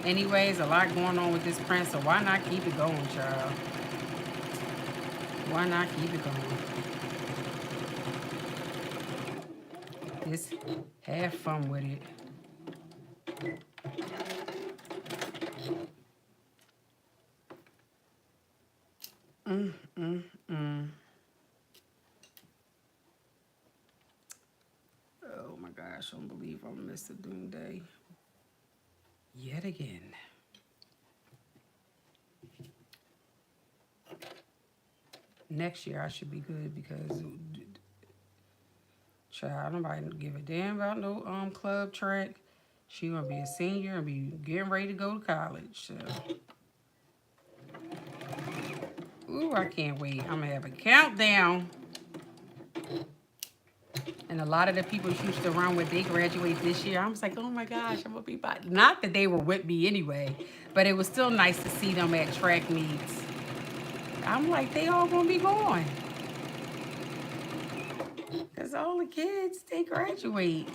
Anyways, a lot going on with this print, so why not keep it going, child? Why not keep it going? Just have fun with it. Oh my gosh, I don't believe I missed a Dune Day yet again. Next year I should be good because child, nobody give a damn about no club track. She gonna be a senior and be getting ready to go to college. So. Ooh, I can't wait. I'm gonna have a countdown. And a lot of the people she used to run with, they graduate this year. I was like, oh my gosh, I'm gonna be by. Not that they were with me anyway, but it was still nice to see them at track meets. I'm like, they all gonna be going. Because all the kids, they graduate.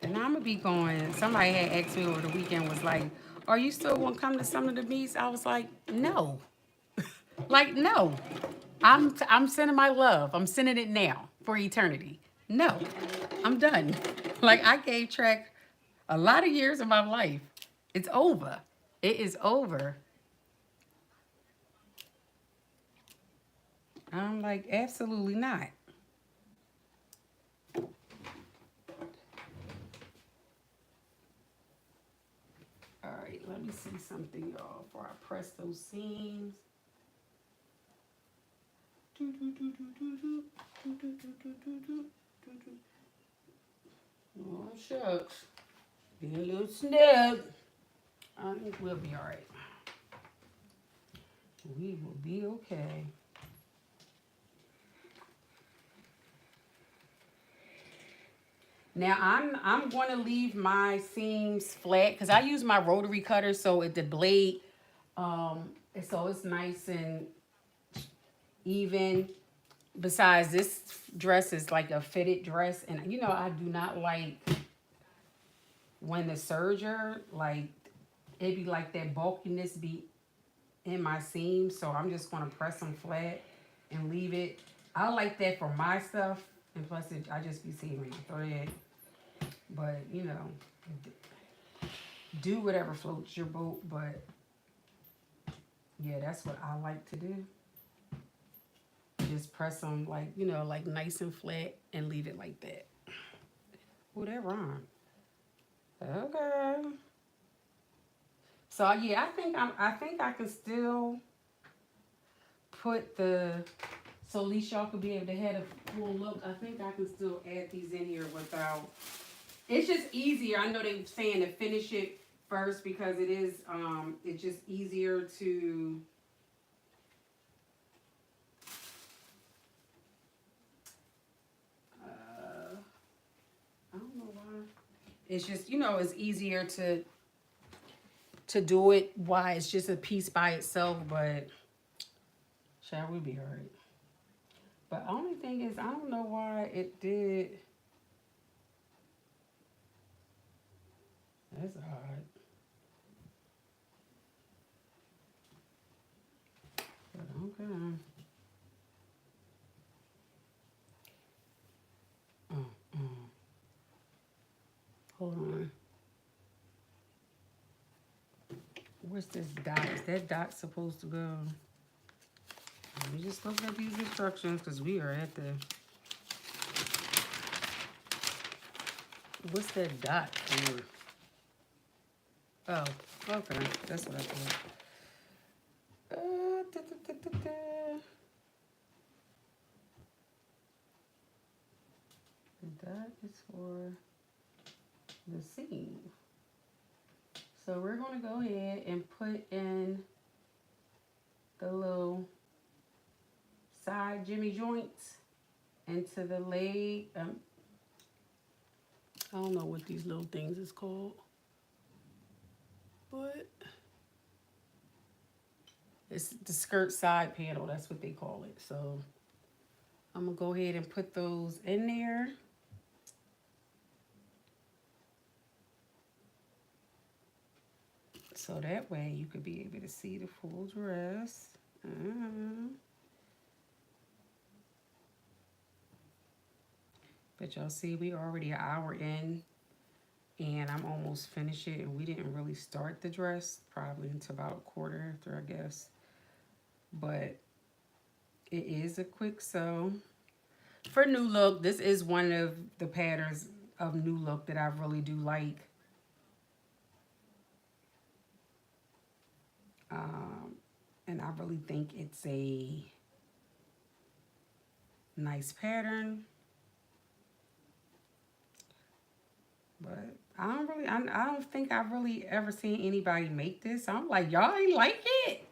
And I'm gonna be going. Somebody had asked me over the weekend, was like, are you still gonna come to some of the meets? I was like, no. Like, no. I'm sending my love. I'm sending it now for eternity. No, I'm done. Like, I gave track a lot of years of my life. It's over. It is over. I'm like, absolutely not. All right, let me see something, y'all, before I press those seams. Oh, shucks. Be a little snug. I think we'll be all right. We will be okay. Now I'm going to leave my seams flat because I use my rotary cutter, so the blade, um, so it's nice and even. Besides, this dress is like a fitted dress, and you know I do not like when the serger, like, it be like that bulkiness be in my seams, so I'm just gonna press them flat and leave it. I like that for my stuff, and plus I just be saving my thread. But you know, do whatever floats your boat. But yeah, that's what I like to do. Just press them like, you know, like nice and flat and leave it like that. Oh, that rhyme. Okay. So yeah, I think I can still put the, so at least y'all could be able to have a full look. I think I can still add these in here without. It's just easier. I know they were saying to finish it first because it is it's just easier to I don't know why. It's just, you know, it's easier to do it. Why it's just a piece by itself, but shall we be alright? But only thing is, I don't know why it did. That's odd. But okay. Hold on. Where's this dot? Is that dot supposed to go? Let me just look at these instructions because we are at the. What's that dot for? Oh, okay. That's what I thought. Da, da, da, da, da. The dot is for the seam. So we're going to go ahead and put in the little side jimmy joints into the leg. I don't know what these little things is called, but it's the skirt side panel. That's what they call it. So I'm going to go ahead and put those in there. So that way you could be able to see the full dress. But y'all see, we already an hour in, and I'm almost finished it, and we didn't really start the dress probably until about a quarter after, I guess. But it is a quick sew. For New Look, this is one of the patterns of New Look that I really do like. And I really think it's a nice pattern. But I don't think I've really ever seen anybody make this. I'm like, y'all ain't like it?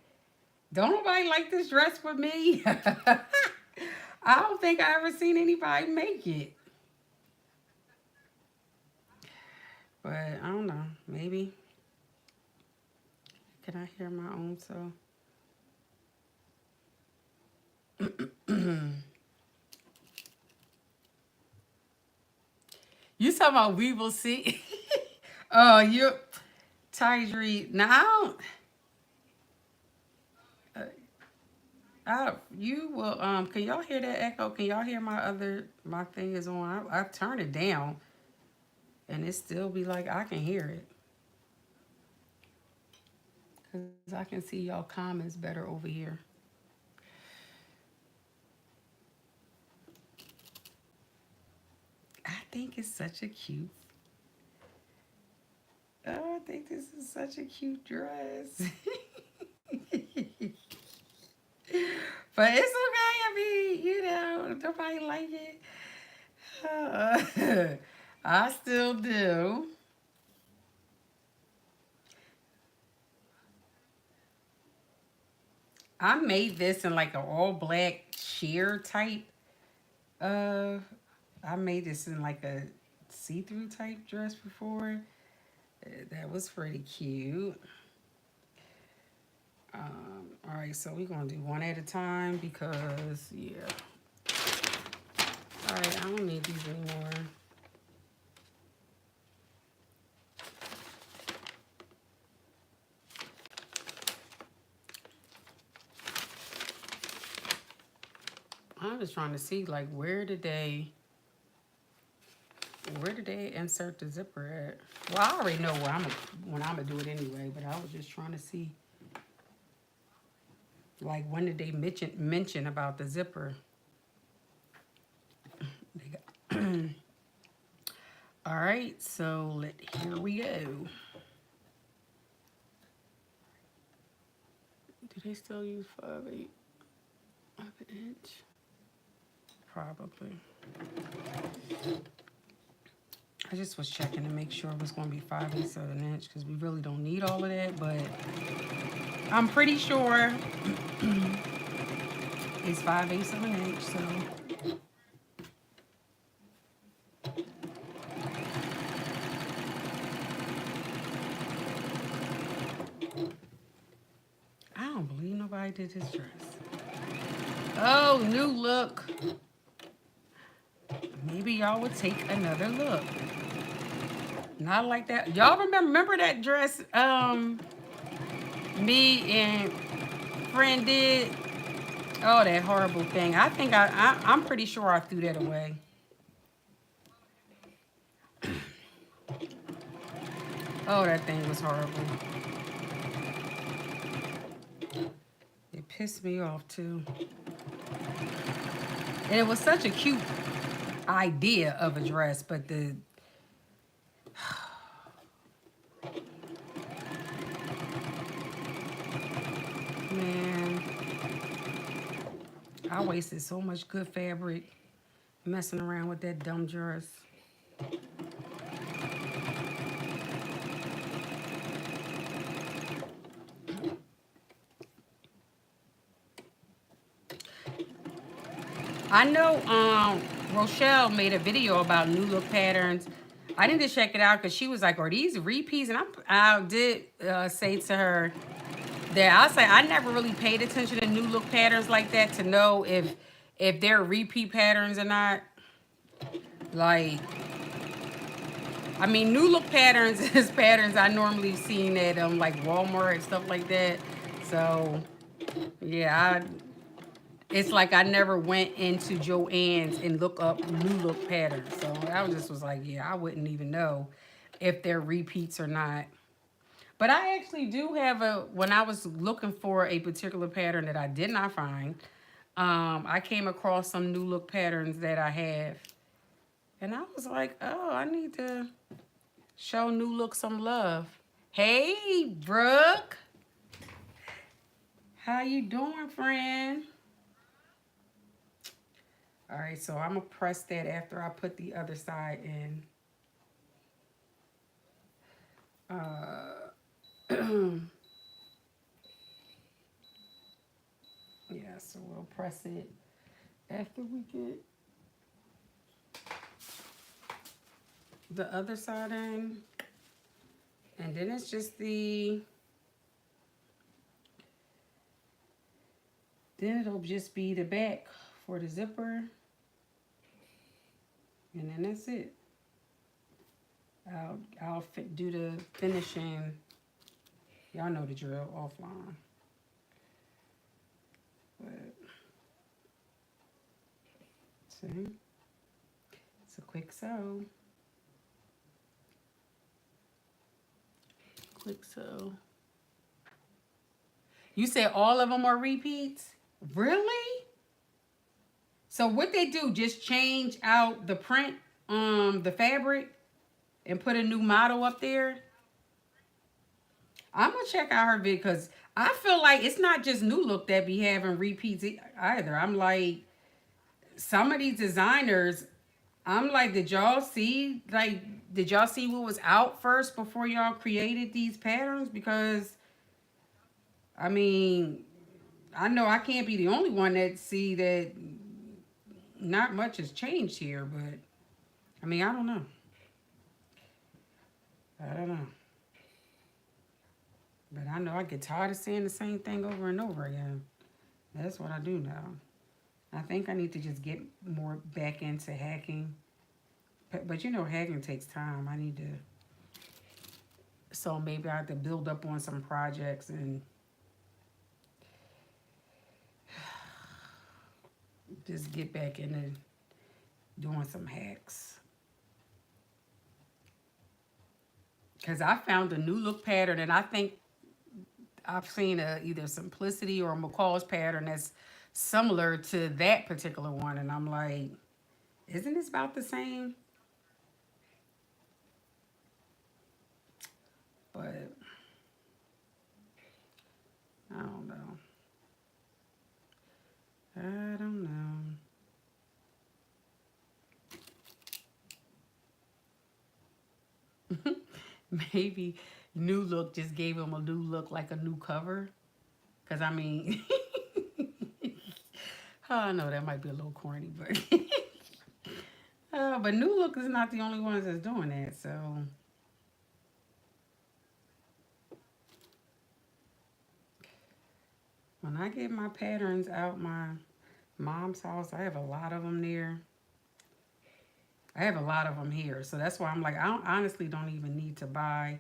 Don't nobody like this dress with me? I don't think I ever seen anybody make it. But I don't know. Maybe. Can I hear my own self? You talking about we will see? Oh, you, Tyree. Now, You will, can y'all hear that echo? Can y'all hear my thing is on? I turn it down and it still be like, I can hear it. Because I can see y'all comments better over here. I think it's such a cute, oh, I think this is such a cute dress. But it's okay. I mean, nobody like it. I still do. I made this in like an all black sheer type. Uh, I made this in like a see-through type dress before. That was pretty cute. All right, so we're gonna do one at a time because yeah. All right, I don't need these anymore. I'm just trying to see like where did they insert the zipper at? Well, I already know when I'm gonna do it anyway, but I was just trying to see like when did they mention about the zipper? All right, so here we go. Do they still use 5/8 of an inch? Probably. I just was checking to make sure it was going to be 5/8 of an inch because we really don't need all of that, but I'm pretty sure it's 5/8 of an inch, so. I don't believe nobody did this dress. Oh, new look. Maybe y'all would take another look. Not like that. Y'all remember that dress me and friend did? Oh, that horrible thing. I think I'm pretty sure I threw that away. Oh, that thing was horrible. It pissed me off too. And it was such a cute idea of a dress, but the man, I wasted so much good fabric messing around with that dumb dress. I know Rochelle made a video about new look patterns. I need to check it out because she was like, "Are these repeats?" And I did say to her that I say I never really paid attention to new look patterns like that to know if they're repeat patterns or not. Like, I mean, new look patterns is patterns I normally seen at like Walmart and stuff like that. So yeah, it's like I never went into Joann's and look up new look patterns. So I just was like, yeah, I wouldn't even know if they're repeats or not. But I actually do have when I was looking for a particular pattern that I did not find, I came across some new look patterns that I have. And I was like, oh, I need to show new look some love. Hey, Brooke. How you doing, friend? All right, so I'm going to press that after I put the other side in. Yeah, so we'll press it after we get the other side in. And then it's just then it'll just be the back for the zipper. And then that's it. I'll do the finishing. Y'all know the drill offline. But See? It's a quick sew. Quick sew. You said all of them are repeats? Really? So what they do, just change out the print, the fabric, and put a new model up there? I'm gonna check out her vid because I feel like it's not just New Look that be having repeats either. I'm like, some of these designers, I'm like, did y'all see what was out first before y'all created these patterns? Because I mean, I know I can't be the only one that see that not much has changed here, but I mean, I don't know. I don't know. But I know I get tired of saying the same thing over and over again. That's what I do now. I think I need to just get more back into hacking. But you know, hacking takes time. I need to. So maybe I have to build up on some projects and just get back into doing some hacks. Because I found a New Look pattern, and I think I've seen either Simplicity or McCall's pattern that's similar to that particular one. And I'm like, isn't this about the same? But I don't know. I don't know. Maybe New Look just gave him a new look, like a new cover. Because, I mean, oh, I know that might be a little corny, but New Look is not the only ones that's doing that. So, when I get my patterns out my mom's house, I have a lot of them there. I have a lot of them here. So that's why I'm like, honestly don't even need to buy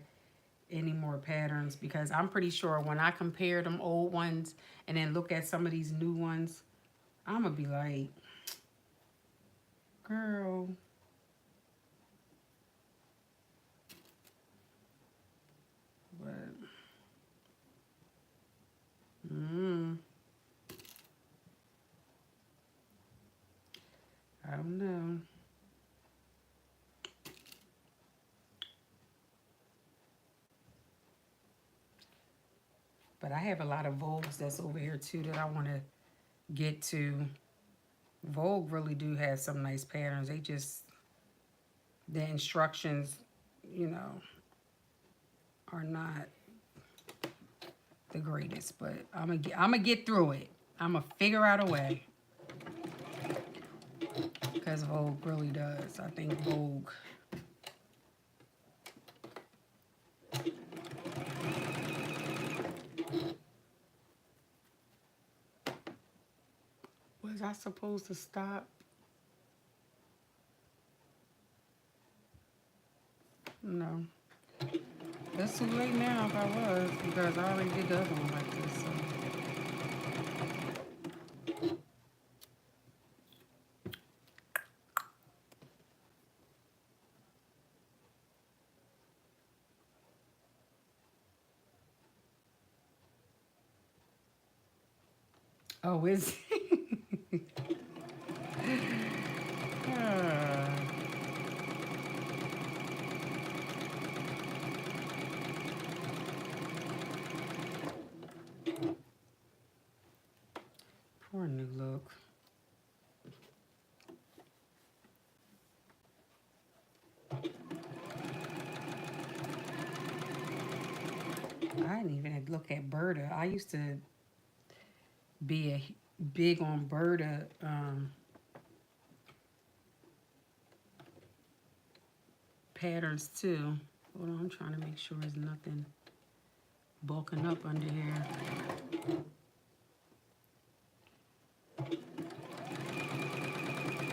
any more patterns because I'm pretty sure when I compare them old ones and then look at some of these new ones, I'm going to be like, girl. But, I don't know. But I have a lot of Vogues that's over here too that I want to get to. Vogue really do have some nice patterns. They just, the instructions, you know, are not the greatest. But I'm gonna get through it. I'm gonna figure out a way. Because Vogue really does. I think Vogue. Was I supposed to stop? No. It's too late now if I was, because I already did the other one like this. So. Oh, is Poor New Look. I didn't even look at Berta. I used to be big on Berta patterns too. Hold on, I'm trying to make sure there's nothing bulking up under here.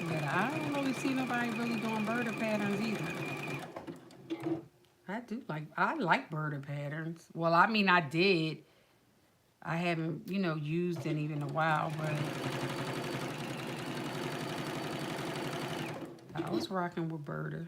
But I don't really see nobody really doing Berta patterns either. I like Berta patterns. Well, I mean, I did. I haven't, used it even a while, but I was rocking with Berta.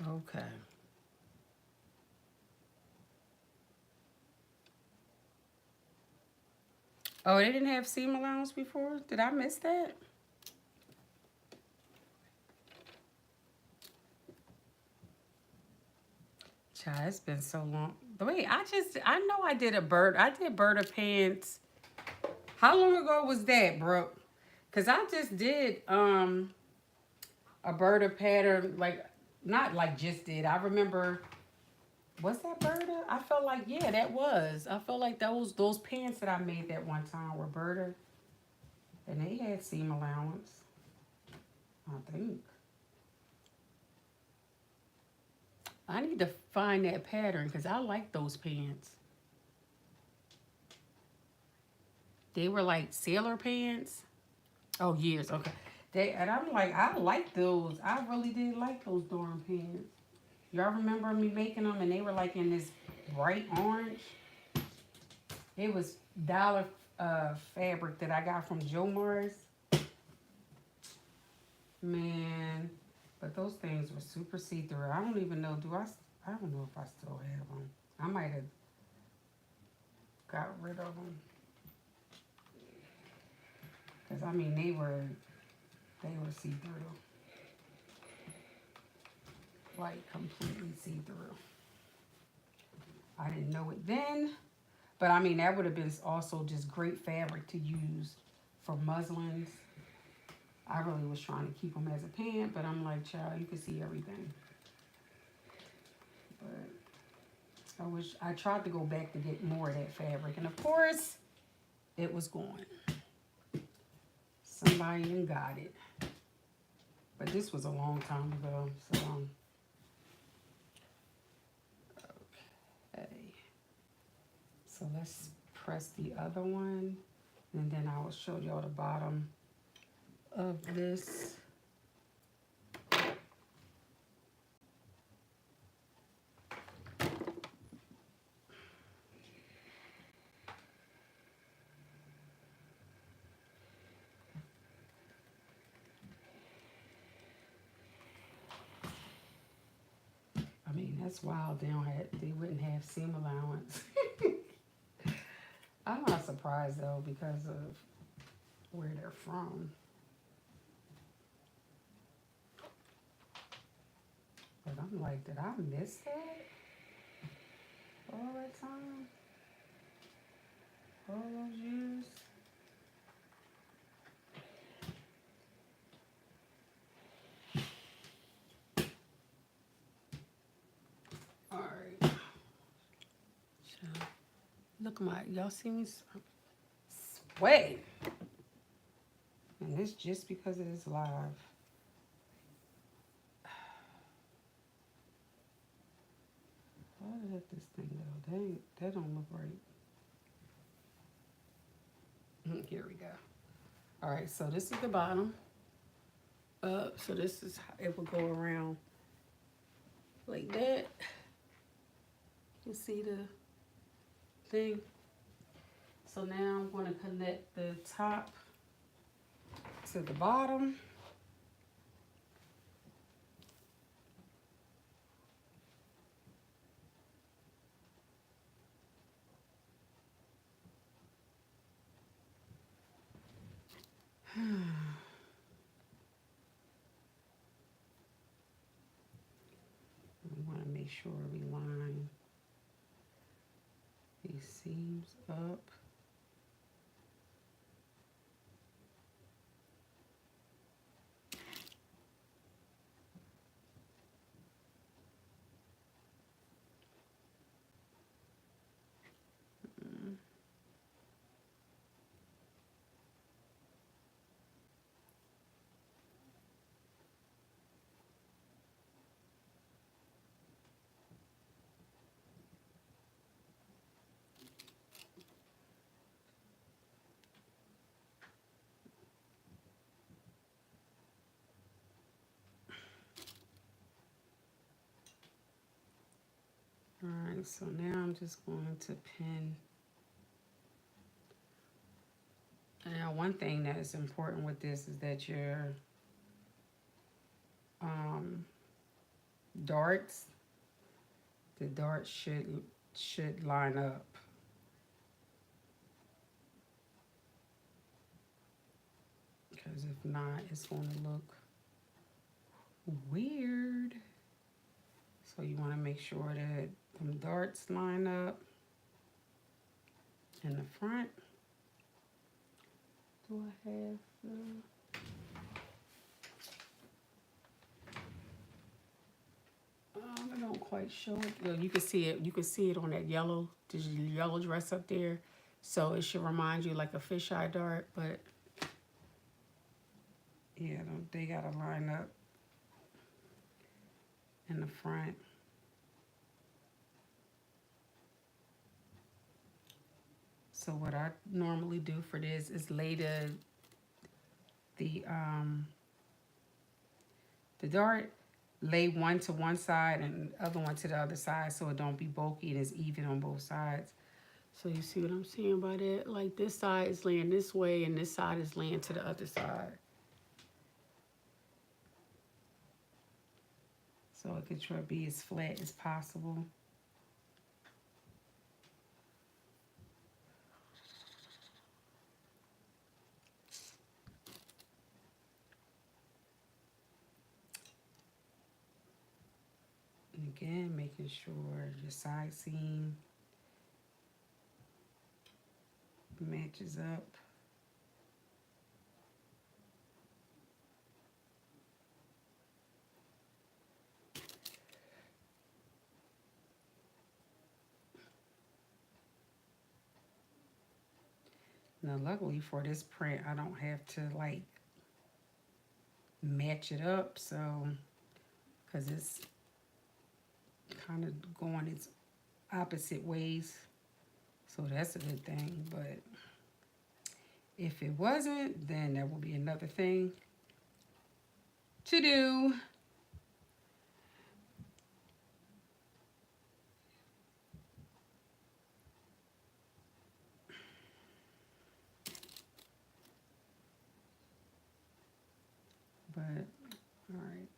Okay. Oh, they didn't have seam allowance before? Did I miss that? Child, it's been so long. Wait, I know I did I did Berta pants. How long ago was that, bro? Cause I just did a Berta pattern, like, not like just did. I remember, was that Berta? I felt like, yeah, that was. I felt like those pants that I made that one time were Berta. And they had seam allowance, I think. I need to find that pattern because I like those pants. They were like sailor pants. Oh, years. Okay. And I'm like, I like those. I really did like those darn pants. Y'all remember me making them and they were like in this bright orange? It was dollar fabric that I got from Joe Morris. Man, but those things were super see-through. I don't even know, I don't know if I still have them. I might have got rid of them. Because, I mean, they were see-through. Like, completely see-through. I didn't know it then. But, I mean, that would have been also just great fabric to use for muslins. I really was trying to keep them as a pant, but I'm like, child, you can see everything. But I tried to go back to get more of that fabric. And, of course, it was gone. Somebody even got it. But this was a long time ago, so. Okay. So let's press the other one. And then I will show y'all the bottom of this. I mean, that's wild. They wouldn't have seam allowance. I'm not surprised though because of where they're from. But I'm like, did I miss that? All that time? All those years? Alright. Look, y'all see me sweat. And it's just because it is live. Why did I let this thing go? That don't look right. Here we go. All right, so this is the bottom. So this is how it will go around like that. You see the thing? So now I'm going to connect the top to the bottom. make sure we line these seams up. All right, so now I'm just going to pin. Now, one thing that is important with this is that your darts, the darts should line up. Because if not, it's going to look weird. So you want to make sure that them darts line up in the front. Do I have the... I don't quite show it. You can see it. You can see it on that yellow, the yellow dress up there. So it should remind you like a fisheye dart, but yeah, they gotta line up in the front. So what I normally do for this is lay the dart, lay one to one side and the other one to the other side so it don't be bulky and it's even on both sides. So you see what I'm saying by that? Like this side is laying this way and this side is laying to the other side. So it can try to be as flat as possible. And again, making sure your side seam matches up. Now, luckily for this print, I don't have to like match it up, so because it's kind of going its opposite ways, so that's a good thing. But if it wasn't, then that will be another thing to do. But all right.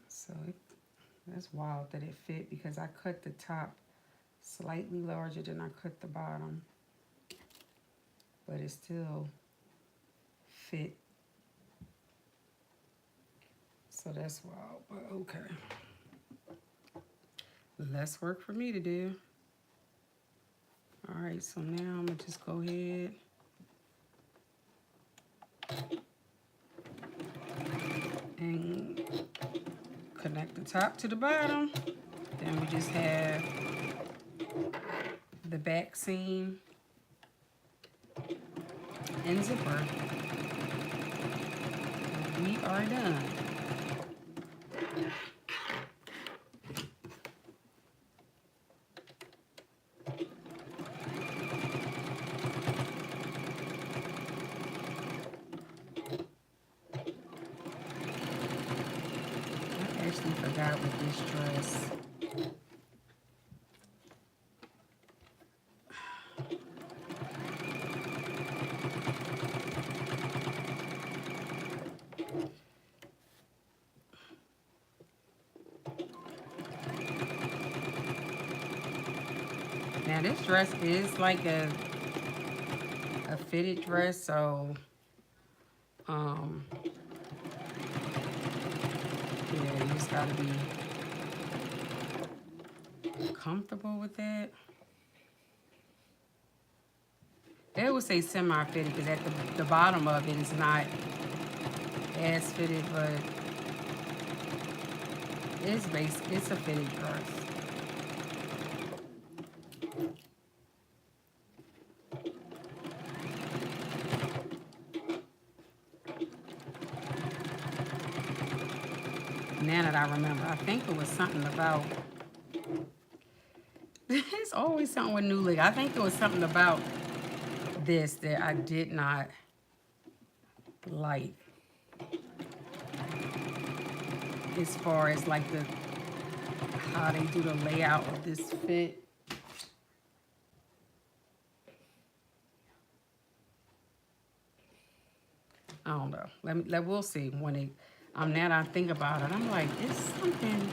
So that's wild that it fit because I cut the top slightly larger than I cut the bottom, but it still fit. So that's wild, but okay. Less work for me to do. All right, so now I'm gonna just go ahead and connect the top to the bottom. Then we just have the back seam and zipper. We are done. I actually forgot with this dress. Now this dress is like a fitted dress, so yeah, you just gotta be comfortable with that. They would say semi-fitted because at the bottom of it is not as fitted, but it's a fitted dress. Now that I remember, I think it was something about, it's always something with New League. I think it was something about this that I did not like. As far as like how they do the layout of this fit. I don't know. We'll see when it. Now that I think about it, I'm like, it's something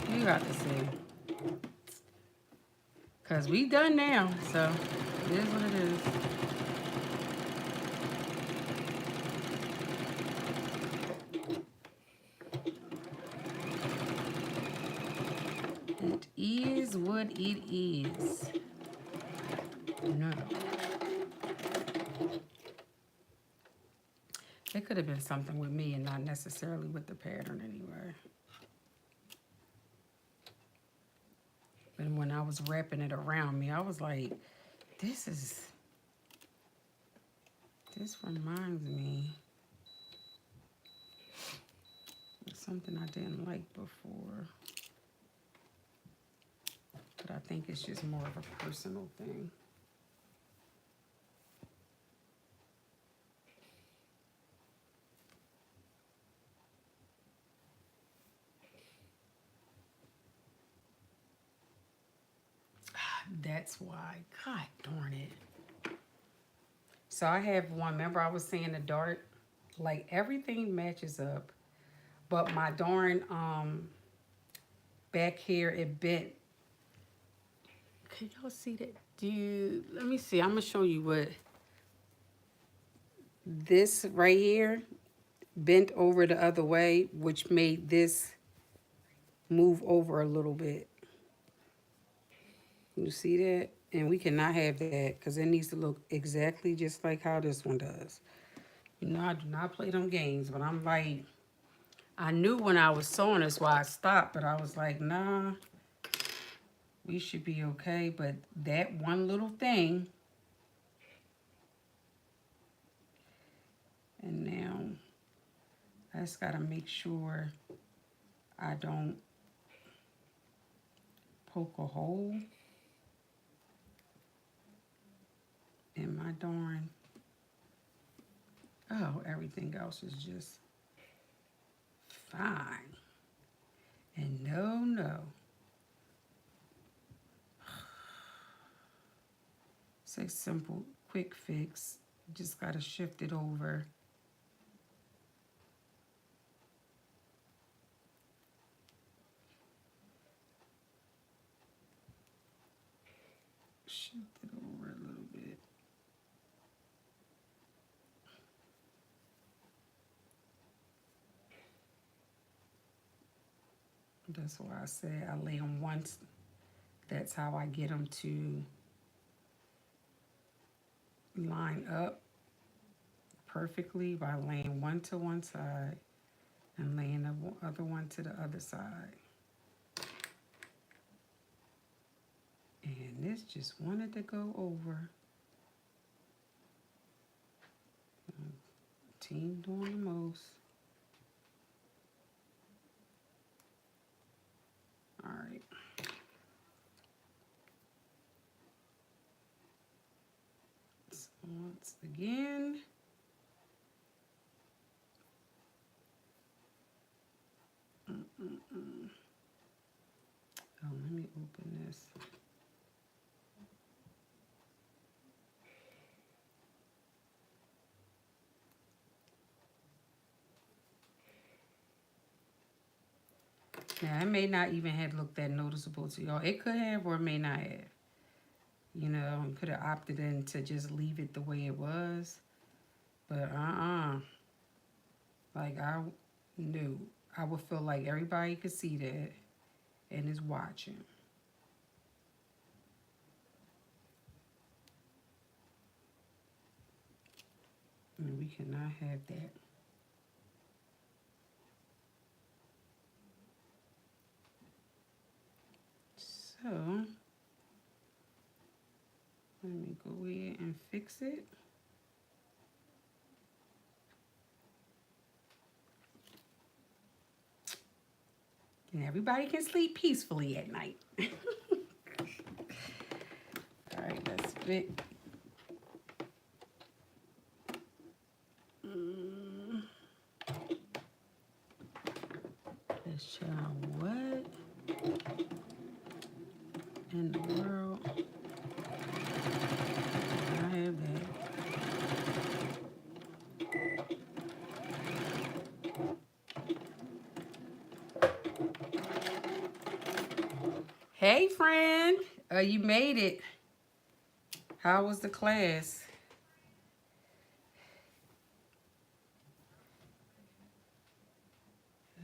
you got to see. Cause we done now, so it is what it is. It is what it is. No. It could have been something with me and not necessarily with the pattern anyway. And when I was wrapping it around me, I was like, this reminds me of something I didn't like before. But I think it's just more of a personal thing. That's why. God darn it. So I have one. Remember I was saying the dart? Like everything matches up. But my darn back here, it bent. Can y'all see that? Let me see. I'm going to show you what. This right here bent over the other way, which made this move over a little bit. You see that? And we cannot have that because it needs to look exactly just like how this one does. You know, I do not play them games, but I'm like, I knew when I was sewing this why I stopped, but I was like, nah, we should be okay. But that one little thing, and now I just gotta make sure I don't poke a hole in my darn. Oh, everything else is just fine. And no. It's a simple, quick fix. Just gotta shift it over. Shift it over a little bit. That's why I said I lay them once. That's how I get them to line up perfectly, by laying one to one side and laying the other one to the other side. And this just wanted to go over. Team doing the most. All right. So once again. Oh, let me open this. Now, it may not even have looked that noticeable to y'all. It could have or it may not have. You know, you could have opted in to just leave it the way it was. But like, I knew. I would feel like everybody could see that and is watching. And we cannot have that. So, let me go ahead and fix it. And everybody can sleep peacefully at night. All right, let's fit. Let's try what in the world? I have that. Hey, friend. You made it. How was the class?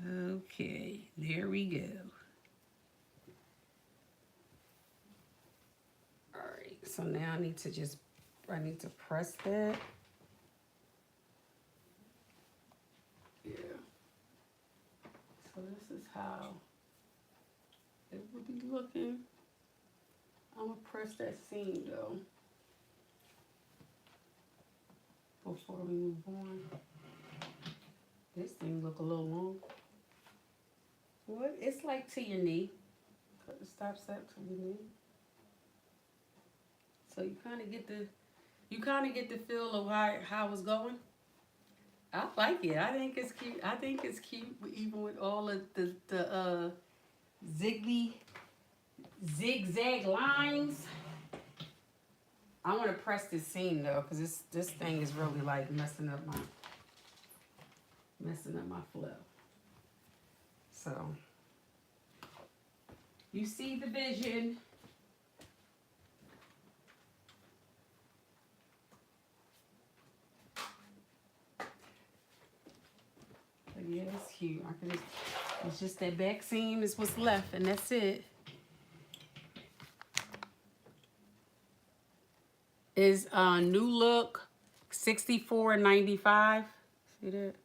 Okay, there we go. All right, so now I need to press that. Yeah. So this is how it would be looking. I'm gonna press that seam though before we move on. This thing look a little long. What? It's like to your knee. Cut the stop set to your knee. So you kind of get the feel of how it's going. I like it. I think it's cute. I think it's cute even with all of the zigzag lines. I want to press this seam though, because this thing is really like messing up my flow. So you see the vision. But yeah, it's cute. It's just that back seam is what's left, and that's it. Is New Look 64.95. See that?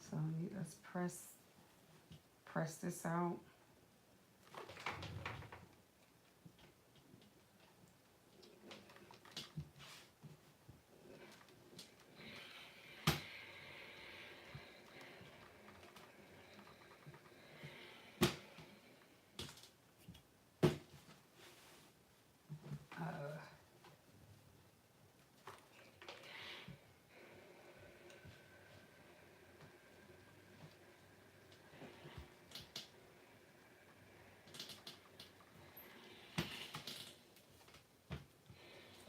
So let's press this out.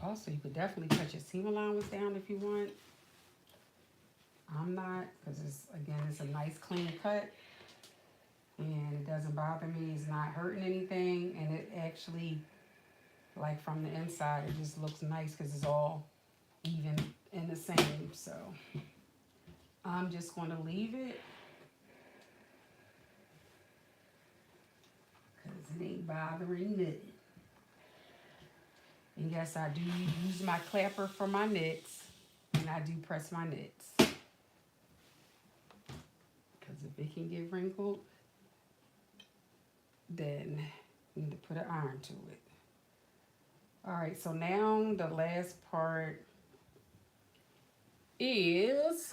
Also, you could definitely cut your seam allowance down if you want. I'm not, because it's a nice clean cut. And it doesn't bother me. It's not hurting anything. And it actually, like from the inside, it just looks nice because it's all even and the same. So I'm just going to leave it. Because it ain't bothering me. And yes, I do use my clapper for my knits. And I do press my knits. Because if it can get wrinkled, then you need to put an iron to it. All right, so now the last part is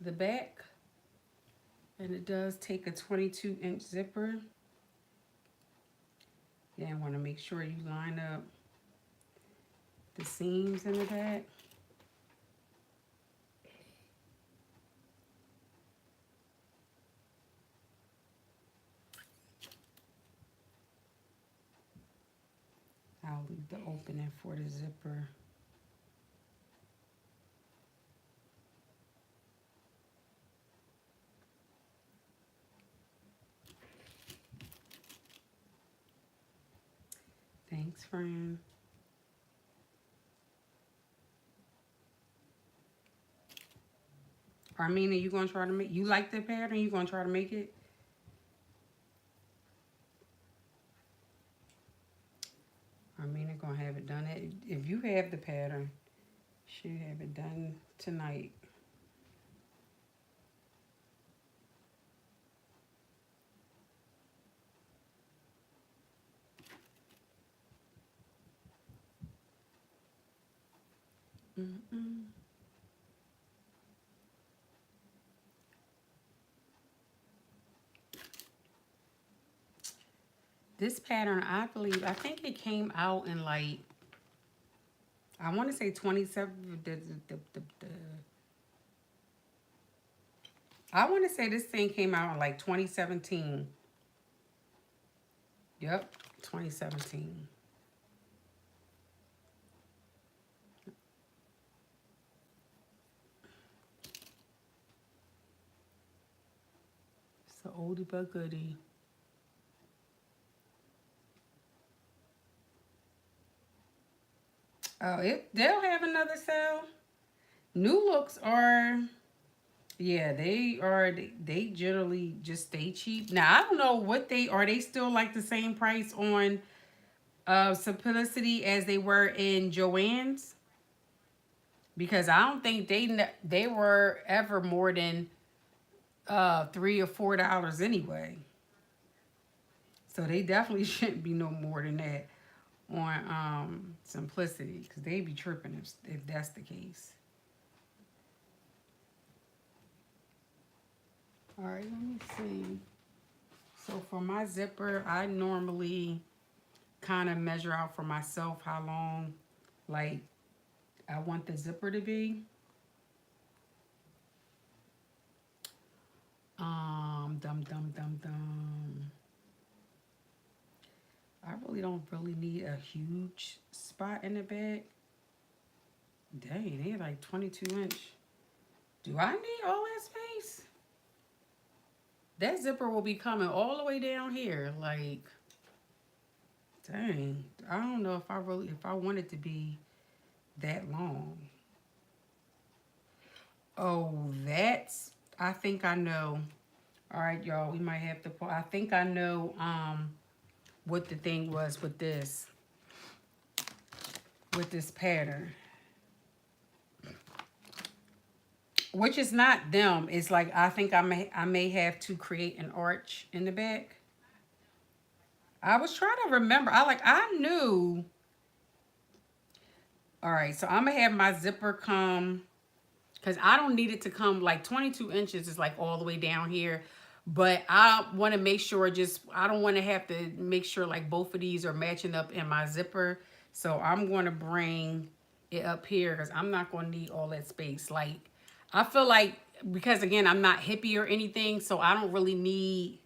the back. And it does take a 22-inch zipper. Yeah, I want to make sure you line up the seams in the back. I'll leave the opening for the zipper. Thanks, friend. Armina, you gonna try to make, you like the pattern? You gonna try to make it? Armina gonna have it done. If you have the pattern, she'll have it done tonight. Mm-mm. This pattern, I believe, I think it came out in like, I want to say 27. I want to say this thing came out in like 2017. Yep, 2017. It's an oldie but goodie. Oh, they'll have another sale. New looks are, yeah, they generally just stay cheap. Now, I don't know what are they still like the same price on Simplicity as they were in Joann's? Because I don't think they were ever more than $3 or $4 anyway. So they definitely shouldn't be no more than that on Simplicity, because they be tripping if that's the case. All right, let me see. So for my zipper, I normally kind of measure out for myself how long, like, I want the zipper to be. I really don't really need a huge spot in the back. Dang, they like 22-inch. Do I need all that space? That zipper will be coming all the way down here. Like, dang. I don't know if I want it to be that long. Oh, I think I know. All right, y'all, we might have to, I think I know what the thing was with this pattern. Which is not them. It's like, I think I may have to create an arch in the back. I was trying to remember. I knew. All right, so I'm going to have my zipper come, because I don't need it to come like 22 inches is like all the way down here. But I want to make sure I don't want to have to make sure like both of these are matching up in my zipper. So I'm going to bring it up here because I'm not going to need all that space. Like, I feel like, because again, I'm not hippie or anything, so I don't really need,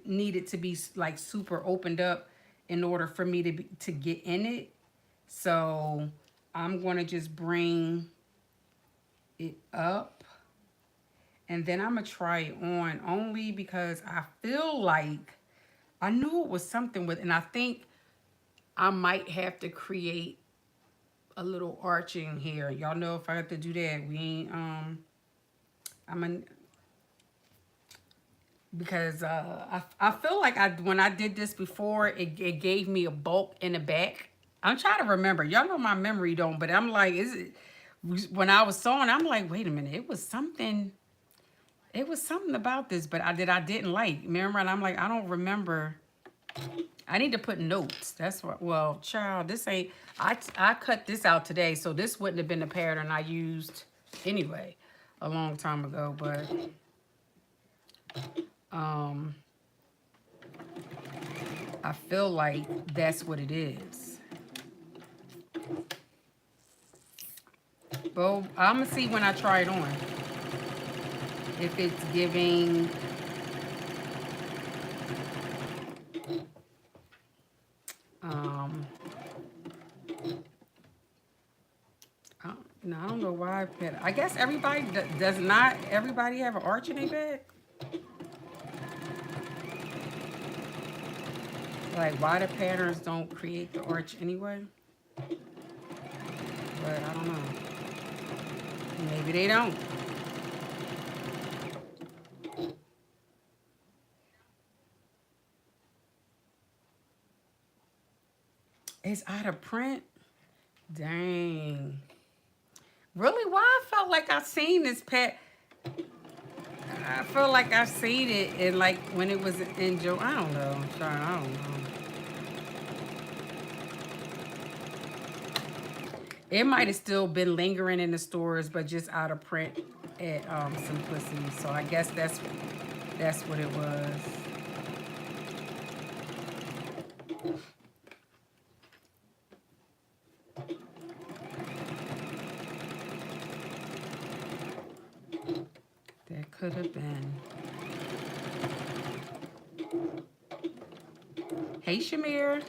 need it to be like super opened up in order for me to get in it. So I'm going to just bring it up, and then I'm going to try it on, only because I feel like I knew it was something with, and I think I might have to create a little arching here. Y'all know if I have to do that, we ain't, because I feel like when I did this before, it gave me a bulk in the back. I'm trying to remember. Y'all know my memory don't, but I'm like, when I was sewing, I'm like, wait a minute, it was something about this, but I didn't like. Remember, and I'm like, I don't remember. I need to put notes. That's what, well, child, this ain't, I cut this out today, so this wouldn't have been the pattern I used anyway a long time ago, but I feel like that's what it is. Well, I'm gonna see when I try it on if it's giving. I guess everybody does not everybody have an arch in their bed. Like why the patterns don't create the arch anyway. But I don't know. Maybe they don't. It's out of print. Dang. Really? Why I felt like I seen this pat. I feel like I seen it in like when it was in Joe. I don't know. I'm sorry, I don't know. It might have still been lingering in the stores, but just out of print at Simplicity. So I guess that's what it was. That could have been. Hey, Shamir.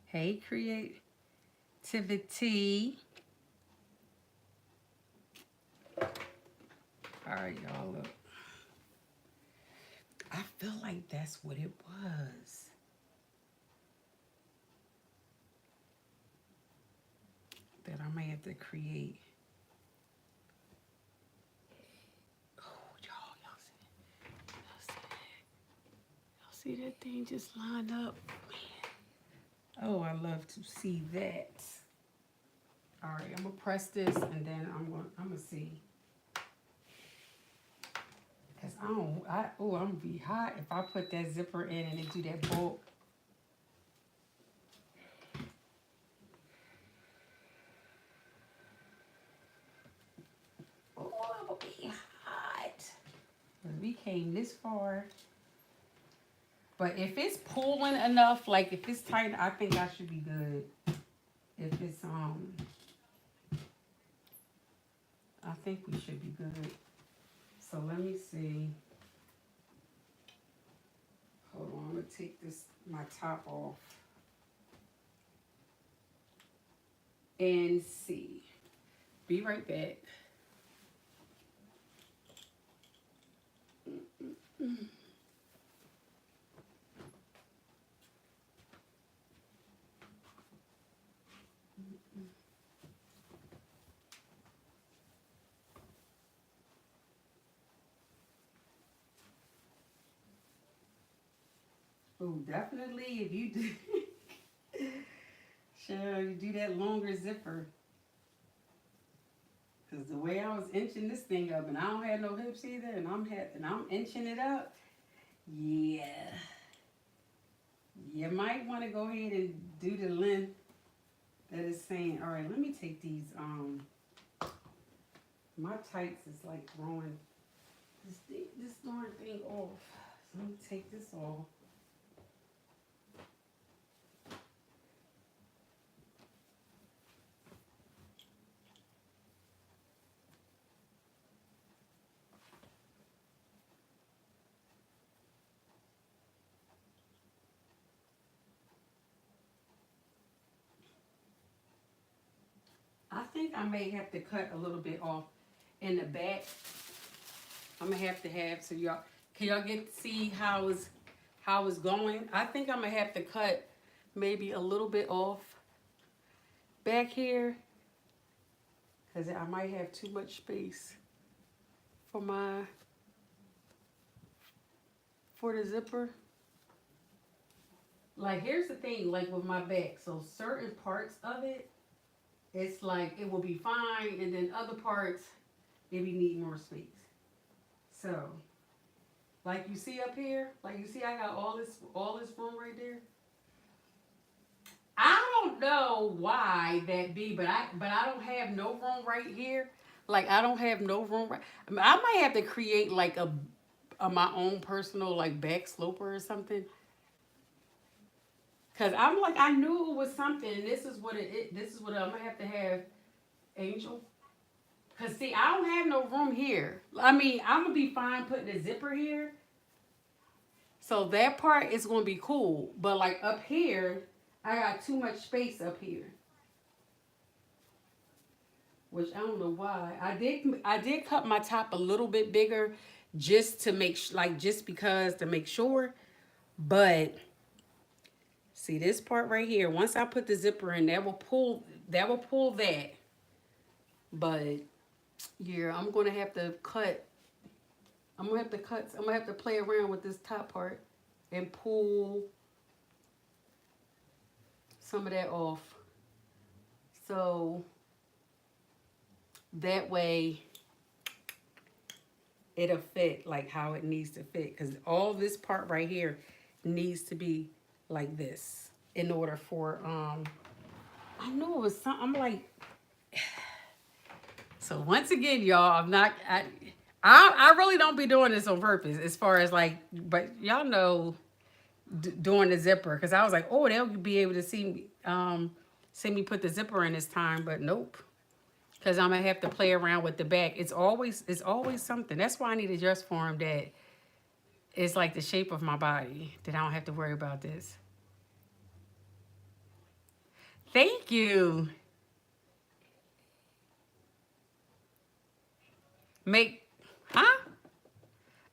Hey, creativity. All right, y'all, look. I feel like that's what it was. That I may have to create. Oh, y'all see that thing just lined up? Man. Oh, I love to see that. All right, I'm gonna press this and then I'm gonna see. Cause I'm gonna be hot if I put that zipper in and it do that bulk. Oh, I'm gonna be hot. Cause we came this far. But if it's pulling enough, like if it's tight, I think I should be good. If it's I think we should be good. So let me see. Hold on, I'm gonna take my top off and see. Be right back. Oh, definitely if you do, sure, you do that longer zipper. Cause the way I was inching this thing up, and I don't have no hips either, and I'm inching it up. Yeah, you might want to go ahead and do the length that is saying. All right, let me take these. My tights is like throwing this darn thing off. So let me take this off. I think I may have to cut a little bit off in the back. I'm gonna have to have so y'all can y'all get to see how it's going. I think I'm gonna have to cut maybe a little bit off back here because I might have too much space for the zipper. Like here's the thing, like with my back, so certain parts of it, it's like it will be fine, and then other parts maybe need more space. So, like you see up here, like you see I got all this room right there. I don't know why that be, but I don't have no room right here. Like I don't have no room right. I, mean, I might have to create like a my own personal like back sloper or something. Cause I'm like, I knew it was something. And this is what this is what I'm gonna have to have, Angel. Cause see, I don't have no room here. I mean, I'm gonna be fine putting a zipper here. So that part is gonna be cool. But like up here, I got too much space up here. Which I don't know why. I did cut my top a little bit bigger just to make like just because to make sure. But see this part right here, once I put the zipper in, that will pull that. But yeah, I'm gonna have to play around with this top part and pull some of that off. So that way it'll fit like how it needs to fit. Because all this part right here needs to be like this in order for I knew it was something. I'm like, so once again, y'all, I really don't be doing this on purpose as far as like, but y'all know doing the zipper, because I was like, oh, they'll be able to see me put the zipper in this time, but nope. Because I'm gonna have to play around with the back. It's always something. That's why I need a dress form that is like the shape of my body, that I don't have to worry about this. Thank you. Make, huh?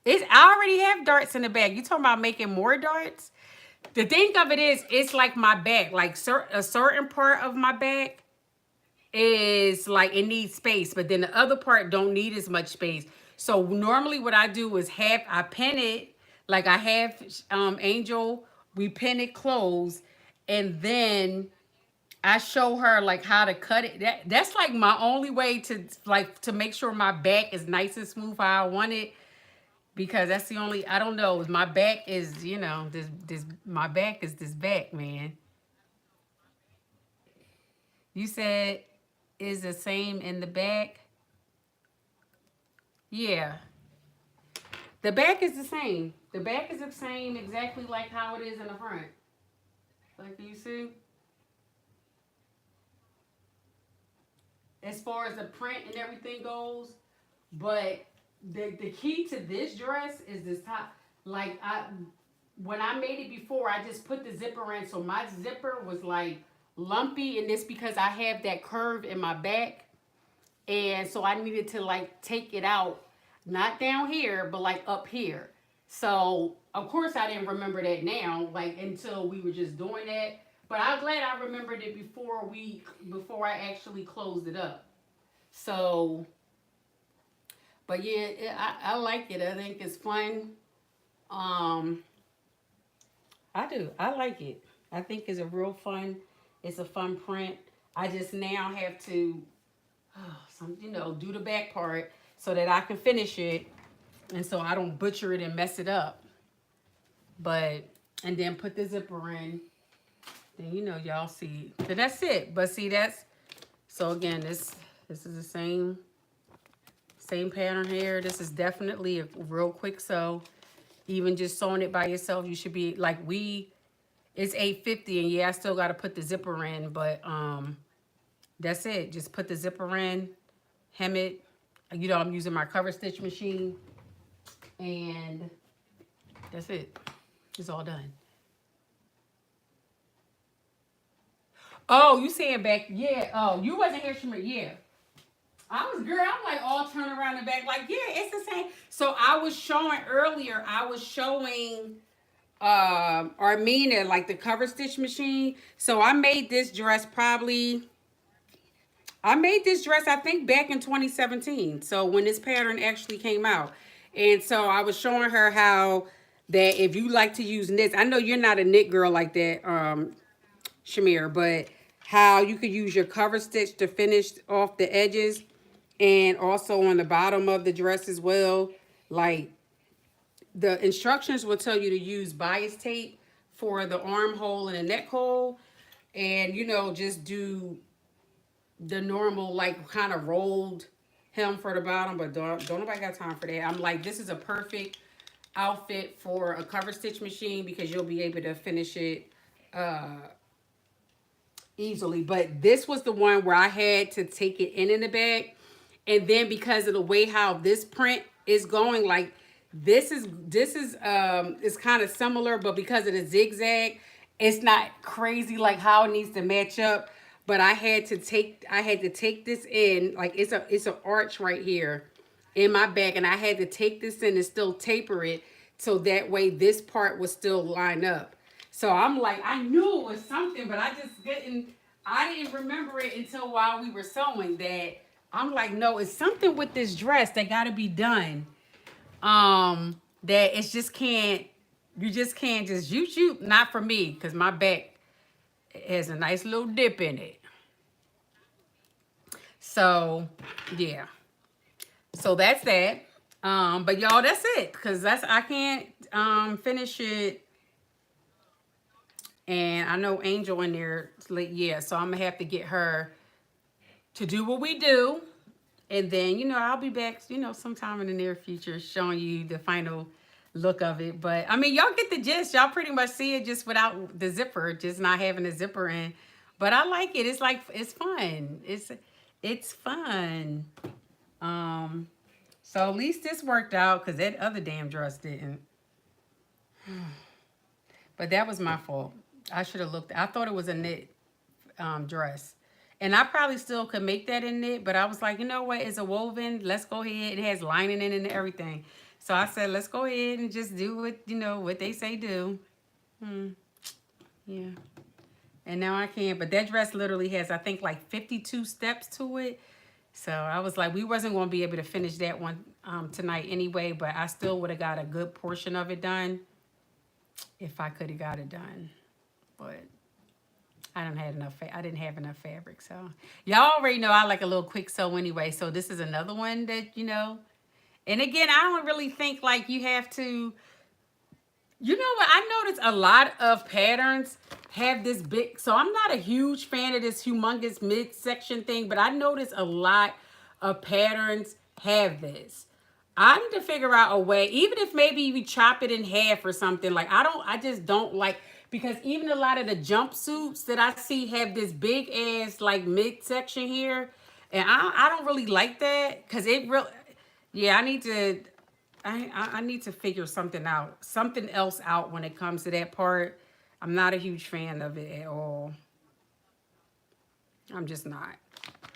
I already have darts in the bag. You talking about making more darts? The thing of it is, it's like my back, like a certain part of my back is like it needs space, but then the other part don't need as much space. So normally what I do is I pin it, like I have Angel, we pin it closed, and then I show her like how to cut it. That's like my only way to make sure my back is nice and smooth how I want it, because that's the only, I don't know, my back is, this my back is this back, man. You said is the same in the back. Yeah, the back is the same. The back is the same exactly like how it is in the front. Like, you see, as far as the print and everything goes. But the key to this dress is this top. Like, when I made it before, I just put the zipper in, so my zipper was like lumpy, and it's because I have that curve in my back, and so I needed to like take it out, not down here, but like up here. So of course I didn't remember that now, like until we were just doing that. But I'm glad I remembered it before I actually closed it up. So, but yeah, I like it. I think it's fun. Um, I do. I like it. I think it's a real fun. It's a fun print. I just now have to, do the back part so that I can finish it, and so I don't butcher it and mess it up. But and then put the zipper in. Then y'all see. So that's it. But see, so again, this is the same pattern here. This is definitely a real quick sew. Even just sewing it by yourself, you should be like it's 850, and yeah, I still got to put the zipper in, but that's it. Just put the zipper in, hem it. I'm using my cover stitch machine, and that's it. It's all done. Oh, you saying back? Yeah. Oh, you wasn't here, Shamir. Yeah. I'm like all turned around the back, like, yeah, it's the same. So I was showing earlier, Armina, like the cover stitch machine. So I made this dress, I think, back in 2017. So when this pattern actually came out. And so I was showing her how that if you like to use knits, I know you're not a knit girl like that, Shamir, but how you could use your cover stitch to finish off the edges, and also on the bottom of the dress as well. Like, the instructions will tell you to use bias tape for the armhole and the neck hole, and just do the normal like kind of rolled hem for the bottom. But don't nobody got time for that. I'm like, this is a perfect outfit for a cover stitch machine, because you'll be able to finish it easily. But this was the one where I had to take it in the back. And then because of the way how this print is going, like this is it's kind of similar, but because of the zigzag, it's not crazy like how it needs to match up. But I had to take this in, like it's an arch right here in my back, and I had to take this in and still taper it so that way this part would still line up. So I'm like, I knew it was something, but I didn't remember it until while we were sewing that. I'm like, no, it's something with this dress that got to be done. That it's just can't, you just can't just shoot. Not for me, because my back has a nice little dip in it. So, yeah. So that's that. But y'all, that's it. Cause I can't finish it. And I know Angel in there, like, yeah. So I'm gonna have to get her to do what we do. And then, I'll be back, sometime in the near future showing you the final look of it. But I mean, y'all get the gist. Y'all pretty much see it just without the zipper, just not having the zipper in. But I like it. It's like, it's fun. It's fun. So at least this worked out because that other damn dress didn't. But that was my fault. I should have looked. I thought it was a knit dress. And I probably still could make that in knit, but I was like, you know what? It's a woven. Let's go ahead. It has lining in it and everything. So I said, let's go ahead and just do what they say do. Yeah. And now I can. But that dress literally has, I think, like 52 steps to it. So I was like, we wasn't going to be able to finish that one tonight anyway, but I still would have got a good portion of it done if I could have got it done. But I didn't have enough fabric. So y'all already know I like a little quick sew anyway. So this is another one that, and again, I don't really think like you have to, you know what? I noticed a lot of patterns have this big, so I'm not a huge fan of this humongous midsection thing, but I noticed a lot of patterns have this. I need to figure out a way, even if maybe we chop it in half or something. Like, I just don't like, because even a lot of the jumpsuits that I see have this big ass like midsection here. And I don't really like that because it really, yeah, I need to figure something else out when it comes to that part. I'm not a huge fan of it at all. I'm just not.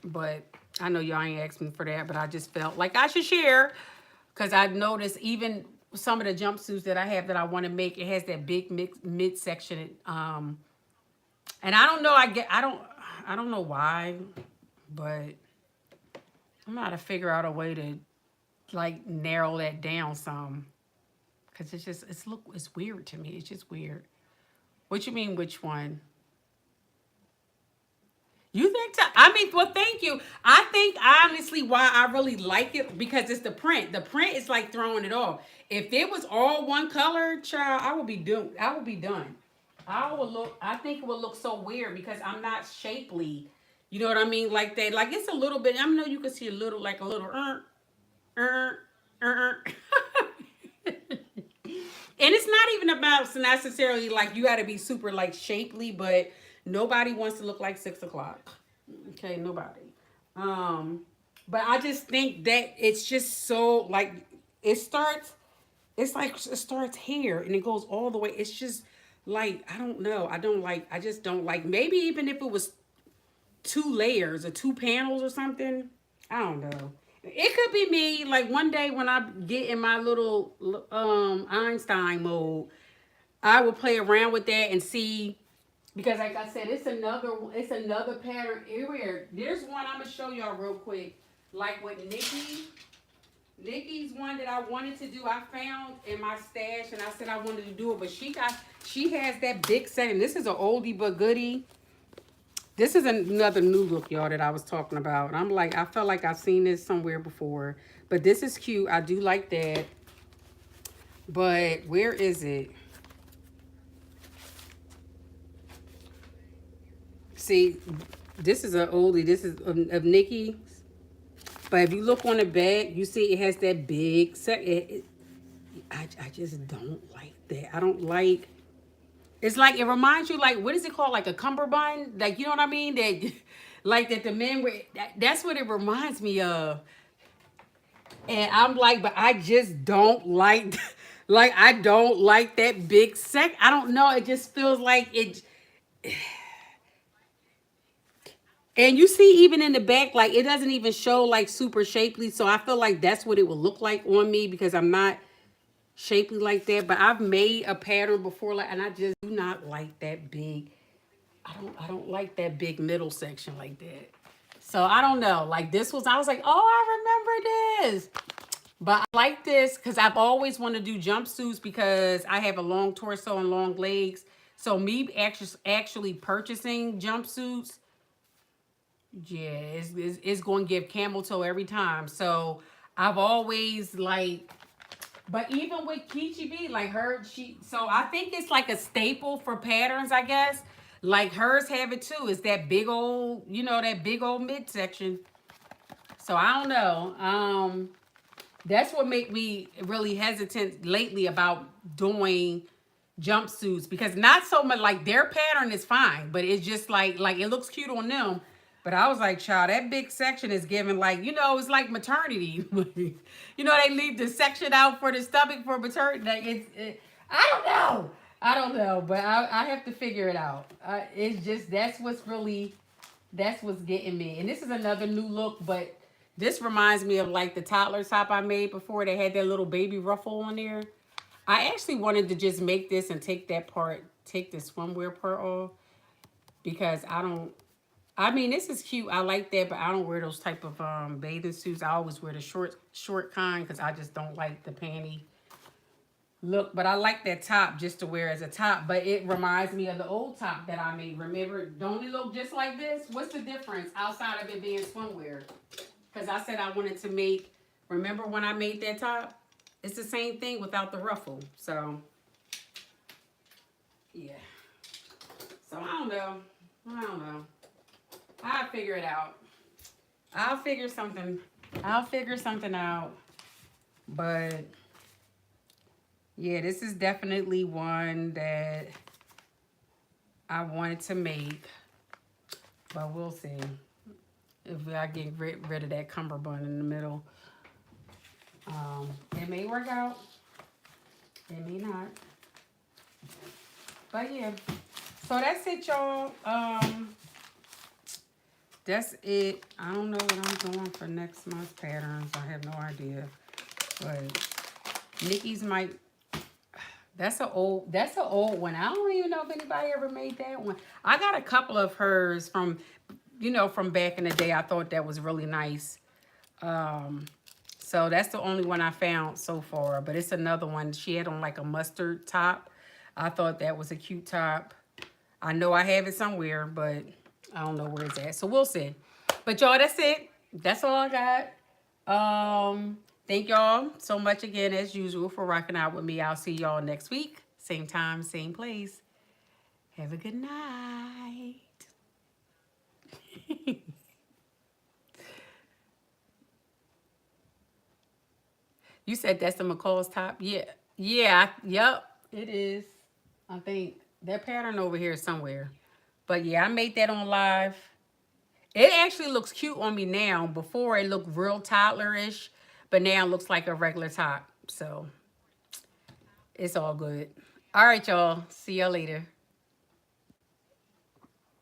But I know y'all ain't asked me for that, but I just felt like I should share because I noticed even some of the jumpsuits that I have that I want to make, it has that big midsection. And I don't know, I don't know why, but I'm gonna figure out a way to like narrow that down some. Cause it's weird to me. It's just weird. What you mean, which one? You think I mean, well, thank you. I think honestly why I really like it because it's the print. The print is like throwing it off. If it was all one color, child, I would be done. I think it would look so weird because I'm not shapely. You know what I mean? Like that. Like it's a little bit, I know you can see a little, like a little, And it's not even about necessarily like you got to be super like shapely, but nobody wants to look like 6 o'clock. Okay, nobody. But I just think that it's just so like it's like it starts here and it goes all the way. It's just like I don't know. I just don't like. Maybe even if it was 2 layers or 2 panels or something. I don't know. It could be me. Like one day when I get in my little Einstein mode, I will play around with that and see. Because like I said, it's another pattern everywhere. There's one I'm gonna show y'all real quick. Like with Nikki's one that I wanted to do. I found in my stash and I said I wanted to do it, but she has that big setting. This is an oldie but goodie. This is another new look, y'all, that I was talking about. And I'm like, I felt like I've seen this somewhere before. But this is cute. I do like that. But where is it? See, this is an oldie. This is of Nikki. But if you look on the back, you see it has that big set. I just don't like that. I don't like It's like, it reminds you, like, what is it called? Like a cummerbund? Like, you know what I mean? That, like, that the men were, that's what it reminds me of. And I'm like, but I just don't like, like, I don't like that big sec. I don't know. It just feels like it. And you see, even in the back, like, it doesn't even show like super shapely. So I feel like that's what it would look like on me because I'm not shapely like that. But I've made a pattern before, like, and I just do not like that big. I don't like that big middle section like that. So I don't know. Like, this was, I was like, oh, I remember this. But I like this because I've always wanted to do jumpsuits because I have a long torso and long legs. So me actually purchasing jumpsuits, yeah, it's going to give camel toe every time. So I've always like, but even with Kichi B, like so I think it's like a staple for patterns, I guess. Like hers have it too. It's that big old, that big old midsection. So I don't know. That's what made me really hesitant lately about doing jumpsuits because not so much like their pattern is fine, but it's just like it looks cute on them. But I was like, child, that big section is giving like, it's like maternity. They leave the section out for the stomach for maternity. Like I don't know. I don't know, but I have to figure it out. It's just, that's what's getting me. And this is another new look, but this reminds me of like the toddler top I made before. They had that little baby ruffle on there. I actually wanted to just make this and take the swimwear part off because I mean, this is cute. I like that, but I don't wear those type of bathing suits. I always wear the short kind because I just don't like the panty look. But I like that top just to wear as a top. But it reminds me of the old top that I made. Remember, don't it look just like this? What's the difference outside of it being swimwear? Because I said I wanted to make, remember when I made that top? It's the same thing without the ruffle. So, yeah. So, I don't know. I'll figure it out. I'll figure something out. But, yeah, this is definitely one that I wanted to make. But we'll see if I get rid of that cummerbund in the middle. It may work out. It may not. But yeah. So that's it, y'all. That's it. I don't know what I'm doing for next month's patterns. I have no idea. But Nikki's might. That's an old one. I don't even know if anybody ever made that one. I got a couple of hers from back in the day. I thought that was really nice. So that's the only one I found so far. But it's another one. She had on like a mustard top. I thought that was a cute top. I know I have it somewhere, but I don't know where it's at. So we'll see. But y'all, that's it. That's all I got. Thank y'all so much again, as usual, for rocking out with me. I'll see y'all next week. Same time, same place. Have a good night. You said that's the McCall's top? Yeah. Yeah. Yep. It is. I think that pattern over here somewhere. But yeah, I made that on live. It actually looks cute on me now. Before it looked real toddler-ish. But now it looks like a regular top. So it's all good. All right, y'all. See y'all later.